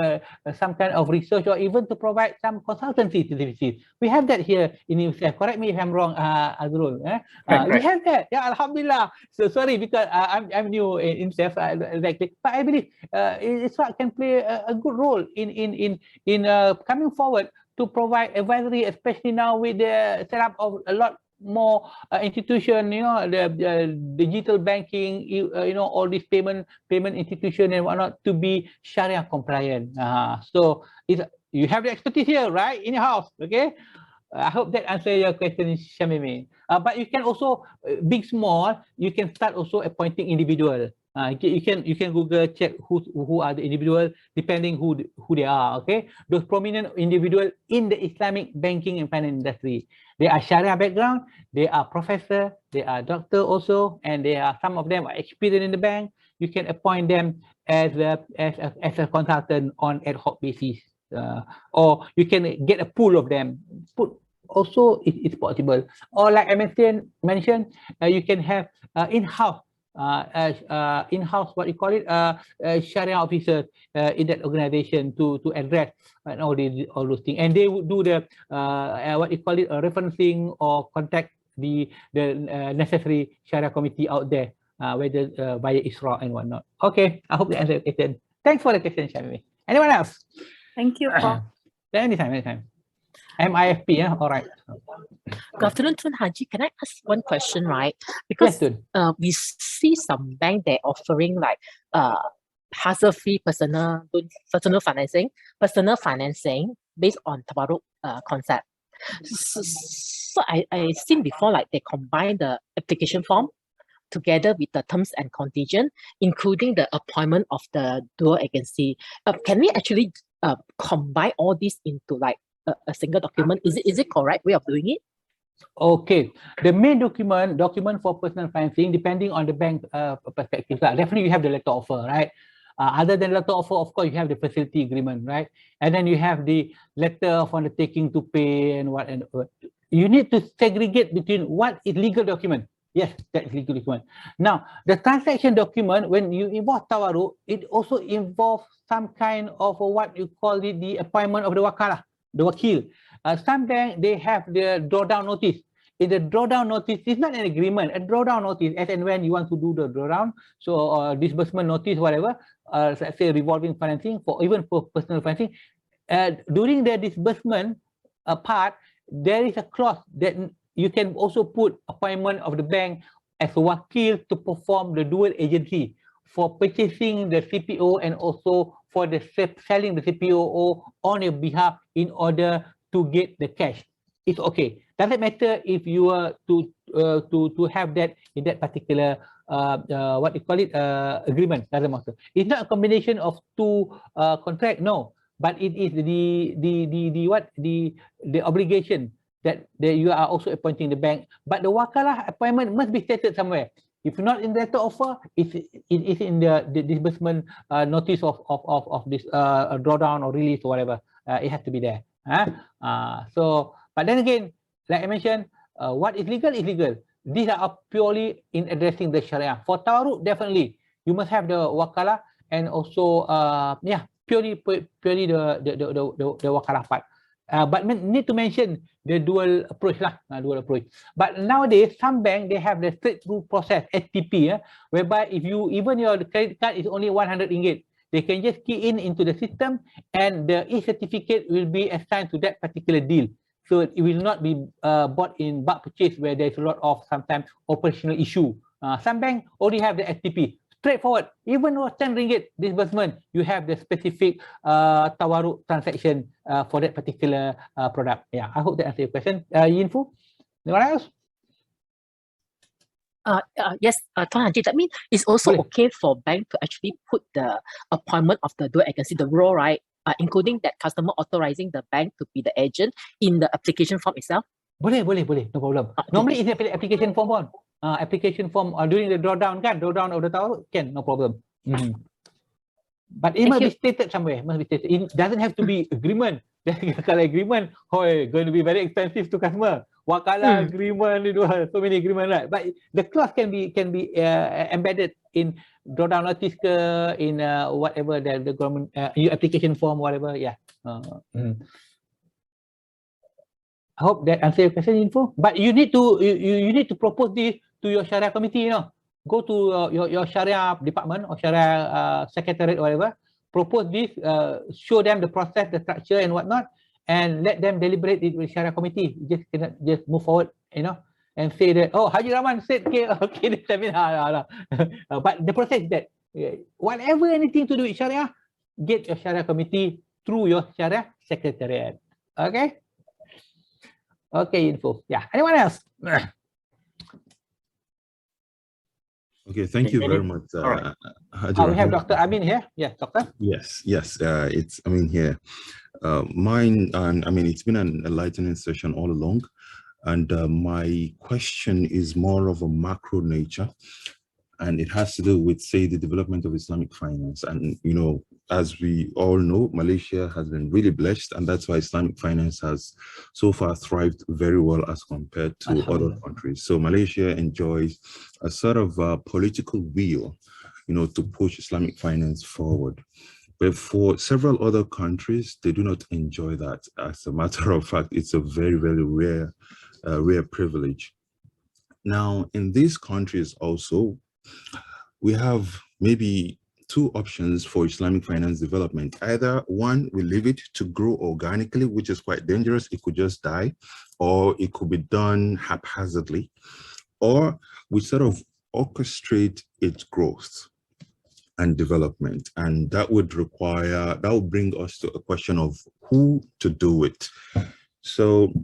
some kind of research or even to provide some consultancy services. We have that here in USF. Correct me if I'm wrong, Azrul. We have that. Yeah, Alhamdulillah. So sorry because I'm new in SAF, exactly. But I believe ISRA can play a good role in coming forward to provide advisory, especially now with the setup of a lot more institution, the digital banking, all these payment institution and whatnot to be Sharia compliant. So you have the expertise here, right, in your house. Okay, I hope that answers your question, Shamimi. But you can also, big, small, you can start also appointing individual. You can Google check who are the individual depending who they are. Okay, those prominent individual in the Islamic banking and finance industry. They are Sharia background. They are professor. They are doctor also, and they are some of them are experienced in the bank. You can appoint them as a consultant on ad hoc basis, or you can get a pool of them. Also, it's possible. Or like I mentioned, you can have in-house. In-house, what you call it, Sharia officer in that organization to address all those things, and they would do the what you call it, referencing or contact the necessary Sharia committee out there, whether via ISRA and whatnot. Okay, I hope that answered the question. Thanks for the question, Shamimi. Anyone else? Thank you, Prof. Anytime. MIFP, yeah, all right. Good afternoon, Tun Haji. Can I ask one question, right? Because Yes, we see some bank they're offering like hassle-free personal financing based on tabarruk concept. So I seen before, like they combine the application form together with the terms and condition, including the appointment of the dual agency. Can we actually combine all this into like a single document? Is it correct way of doing it? Okay, the main document for personal financing, depending on the bank perspective, definitely you have the letter offer, right? Other than letter offer, of course, you have the facility agreement, right? And then you have the letter of undertaking to pay and what. You need to segregate between what is legal document. Yes, that's legal document. Now, the transaction document, when you involve tawarruk, it also involves some kind of what you call it, the appointment of the wakalah, the wakil. Some bank, they have the drawdown notice. In the drawdown notice, it's not an agreement, a drawdown notice, as and when you want to do the drawdown. So disbursement notice, whatever, let's say revolving financing, even for personal financing. During the disbursement part, there is a clause that you can also put appointment of the bank as a wakil to perform the dual agency for purchasing the CPO and also for the selling the CPO on your behalf in order to get the cash. It's okay. Doesn't matter if you are to to have that in that particular what you call it agreement. Doesn't matter. It's not a combination of two contract, no, but it is the obligation that you are also appointing the bank. But the wakalah appointment must be stated somewhere. If not in the letter offer, it is in the disbursement notice of this drawdown or release or whatever. It has to be there. So, but then again, like I mentioned, what is legal is legal. These are purely in addressing the Sharia. For tawarruk, definitely you must have the wakalah and also purely the wakalah part. But need to mention the dual approach dual approach. But nowadays, some bank they have the straight-through process STP, whereby if even your credit card is only 100 ringgit, they can just key into the system and the e-certificate will be assigned to that particular deal. So it will not be bought in bulk purchase where there's a lot of sometimes operational issue. Some bank already have the STP. Straightforward. Even with 10 ringgit disbursement, you have the specific tawarruk transaction for that particular product. Yeah, I hope that answers your question. Yinfu, anyone else? Yes, Tuan Haji, that means it's also okay for bank to actually put the appointment of the dual agency, the role, right? Including that customer authorizing the bank to be the agent in the application form itself? Boleh, no problem. Normally it's the application form one. Application form during the drawdown of the tawarruk, no problem. But it must be stated somewhere. It doesn't have to be agreement. Kalau agreement, going to be very expensive to customer. Wakalah agreement, so many agreement, right? But the clause can be embedded in drawdown notice in whatever the government application form, whatever. Yeah. I hope that answers your question, Info. But you need to propose this to your Sharia committee. Go to your Sharia department or Sharia secretariat or whatever. Propose this, show them the process, the structure and whatnot, and let them deliberate it with Sharia committee. Just move forward, and say that, oh, Haji Rahman said, okay, but the process is that whatever anything to do with Sharia, get your Sharia committee through your Sharia secretariat. Okay? Okay, Info. Yeah. Anyone else? Okay, thank you very much. We have Dr. Amin here. Yes, Doctor. Yes, it's Amin here. Mine, and I mean, it's been an enlightening session all along. And my question is more of a macro nature. And it has to do with, say, the development of Islamic finance. And, as we all know, Malaysia has been really blessed. And that's why Islamic finance has so far thrived very well as compared to other countries. So Malaysia enjoys a sort of political will, to push Islamic finance forward. But for several other countries, they do not enjoy that. As a matter of fact, it's a very, very rare privilege. Now, in these countries also, we have maybe two options for Islamic finance development. Either one, we leave it to grow organically, which is quite dangerous. It could just die, or it could be done haphazardly, or we sort of orchestrate its growth and development. And that would bring us to a question of who to do it. So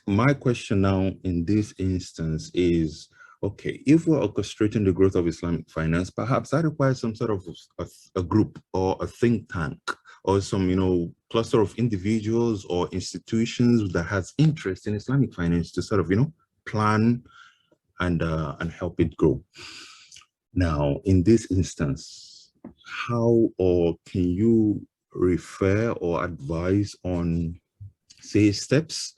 my question now in this instance is, okay, if we're orchestrating the growth of Islamic finance, perhaps that requires some sort of a group or a think tank or some, cluster of individuals or institutions that has interest in Islamic finance to sort of, plan and help it grow. Now, in this instance, how or can you refer or advise on, say, steps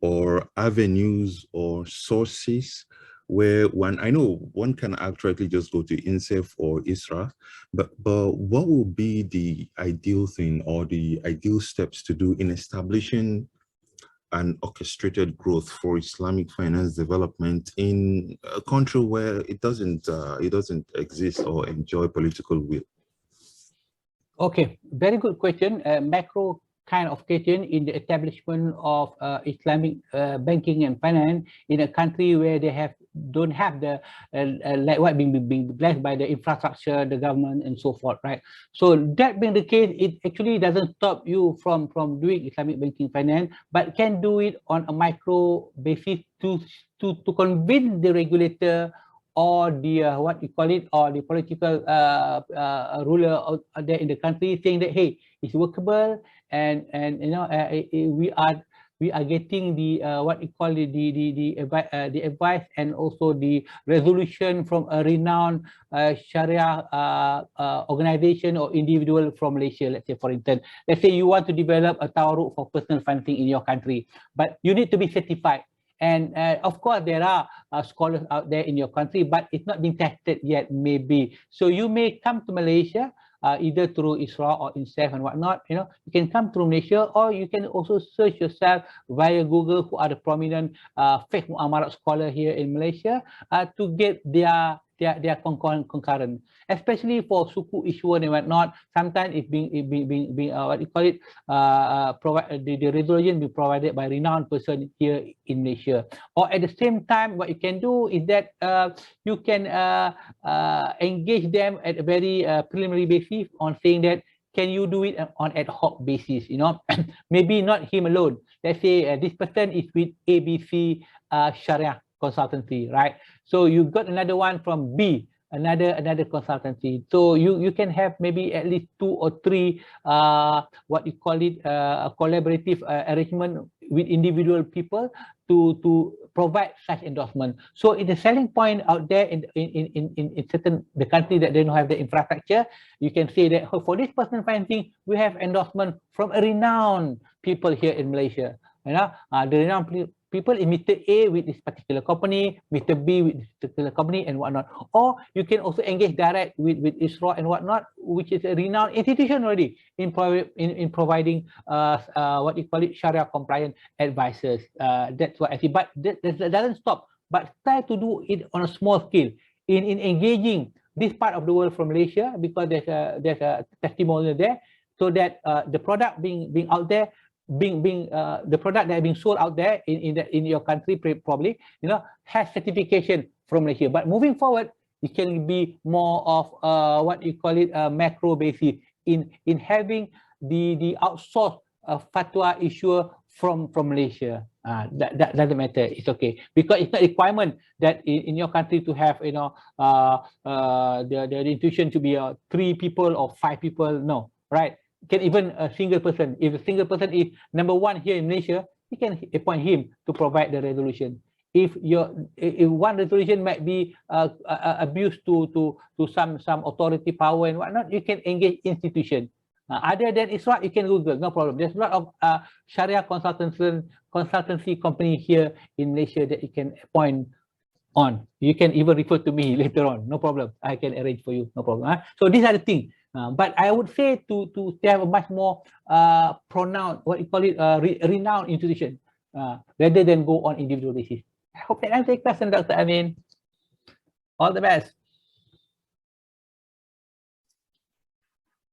or avenues or sources where I know one can accurately just go to INSEF or ISRA, but what would be the ideal thing or the ideal steps to do in establishing an orchestrated growth for Islamic finance development in a country where it doesn't exist or enjoy political will? Okay, very good question. Macro kind of question in the establishment of Islamic banking and finance in a country where they have don't have the like what being blessed by the infrastructure, the government, and so forth, right? So that being the case, it actually doesn't stop you from doing Islamic banking finance, but can do it on a micro basis to convince the regulator or the what you call it, or the political ruler out there in the country, saying that, hey, it's workable, and you know, we are getting the what you call it, the advice and also the resolution from a renowned Sharia organization or individual from Malaysia. Let's say, for instance, let's say you want to develop a tawarruk for personal financing in your country, but you need to be certified. And of course, there are scholars out there in your country, but it's not being tested yet, maybe. So you may come to Malaysia, either through ISRA or INSAF and whatnot. You know, you can come through Malaysia, or you can also search yourself via Google, who are the prominent fiqh muamarat scholar here in Malaysia, to get their concurrent, especially for suku issuer and whatnot. Sometimes it's being what you call it, the resolution being provided by renowned person here in Malaysia. Or at the same time, what you can do is that you can engage them at a very preliminary basis on saying that, can you do it on ad hoc basis? You know, maybe not him alone. Let's say this person is with ABC Sharia consultancy, right? So you got another one from B, another consultancy. So you can have maybe at least 2 or 3 what you call it, a collaborative arrangement with individual people to provide such endorsement. So it's a selling point out there in certain the country that they don't have the infrastructure. You can say that, oh, for this personal financing, we have endorsement from a renowned people here in Malaysia. You know, the renowned people in Mr. A with this particular company, Mr. B with this particular company, and whatnot. Or you can also engage direct with ISRA and whatnot, which is a renowned institution already in providing what you call it, Sharia compliant advisors. That's what I see. But that doesn't stop. But try to do it on a small scale in engaging this part of the world from Malaysia, because there's a testimonial there, so that the product being out there, the product that being sold out there in your country, probably, you know, has certification from Malaysia. But moving forward, it can be more of what you call it, a macro basis in having the outsourced fatwa issuer from Malaysia. That doesn't matter. It's okay, because it's not a requirement that in your country to have, you know, the institution to be 3 people or 5 people. No, right? Can even a single person. If a single person is number 1 here in Malaysia, you can appoint him to provide the resolution. If one resolution might be abused to some authority power and whatnot, you can engage institution. Other than ISRA, you can Google, no problem. There's a lot of Sharia consultancy company here in Malaysia that you can appoint on. You can even refer to me later on, no problem. I can arrange for you, no problem. So these are the things. But I would say to have a much more pronounced, what you call it, renowned institution, rather than go on individual basis. I hope that answers your question, Dr. Amin. All the best.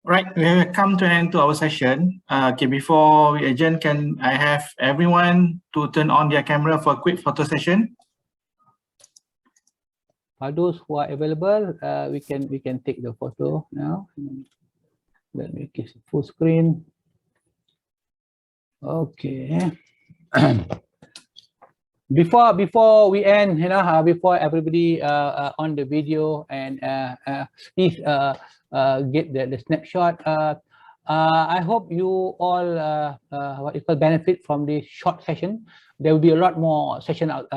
Right, we have come to an end to our session. Okay, before we adjourn, can I have everyone to turn on their camera for a quick photo session? For those who are available, we can take the photo now. Let me give full screen. Okay. Before we end, you know, before everybody on the video, and please get the snapshot. I hope you all what you call benefit from this short session. There will be a lot more session out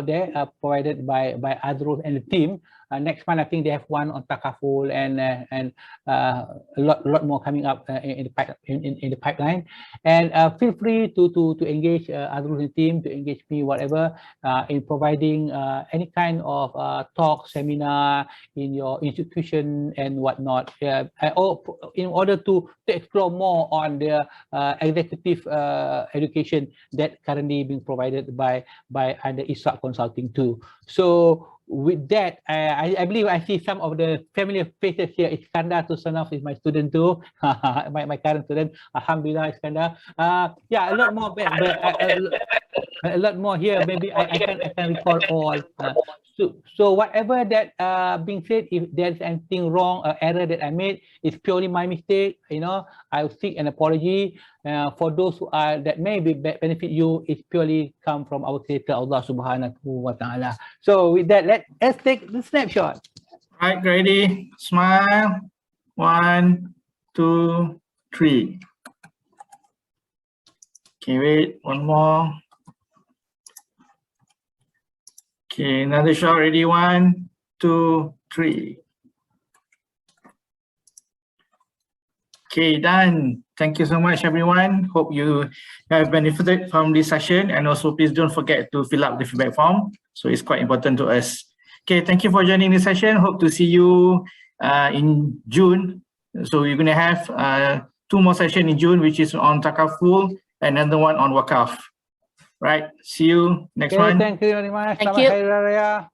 there provided by Azrul and the team. Next month, I think they have one on Takaful, and a lot more coming up in the pipeline. And feel free to engage Azrul and the team, to engage me, whatever, in providing any kind of talk, seminar in your institution and whatnot, in order to explore more on the executive education that currently being provided by under ISRA Consulting too. So with that, I believe I see some of the familiar faces here. Iskandar Tusanov is my student too, my current student. Alhamdulillah, Iskandar. Yeah, a lot more, a lot more here. Maybe I can recall all. So whatever that being said, if there's anything wrong, error that I made, it's purely my mistake. I'll seek an apology. For those that may benefit you, it's purely come from our Creator, Allah Subhanahu wa Taala. So with that, let's take the snapshot. Right, ready? Smile. 1, 2, 3. Okay, wait. One more. Okay, another shot. Ready? 1, 2, 3. Okay, done. Thank you so much, everyone. Hope you have benefited from this session, and also please don't forget to fill up the feedback form. So it's quite important to us. Okay, thank you for joining this session. Hope to see you in June. So we're going to have 2 more sessions in June, which is on Takaful, and another one on Wakaf. Right. See you next one. Thank you very much. Thank Selamat you. Hari Raya.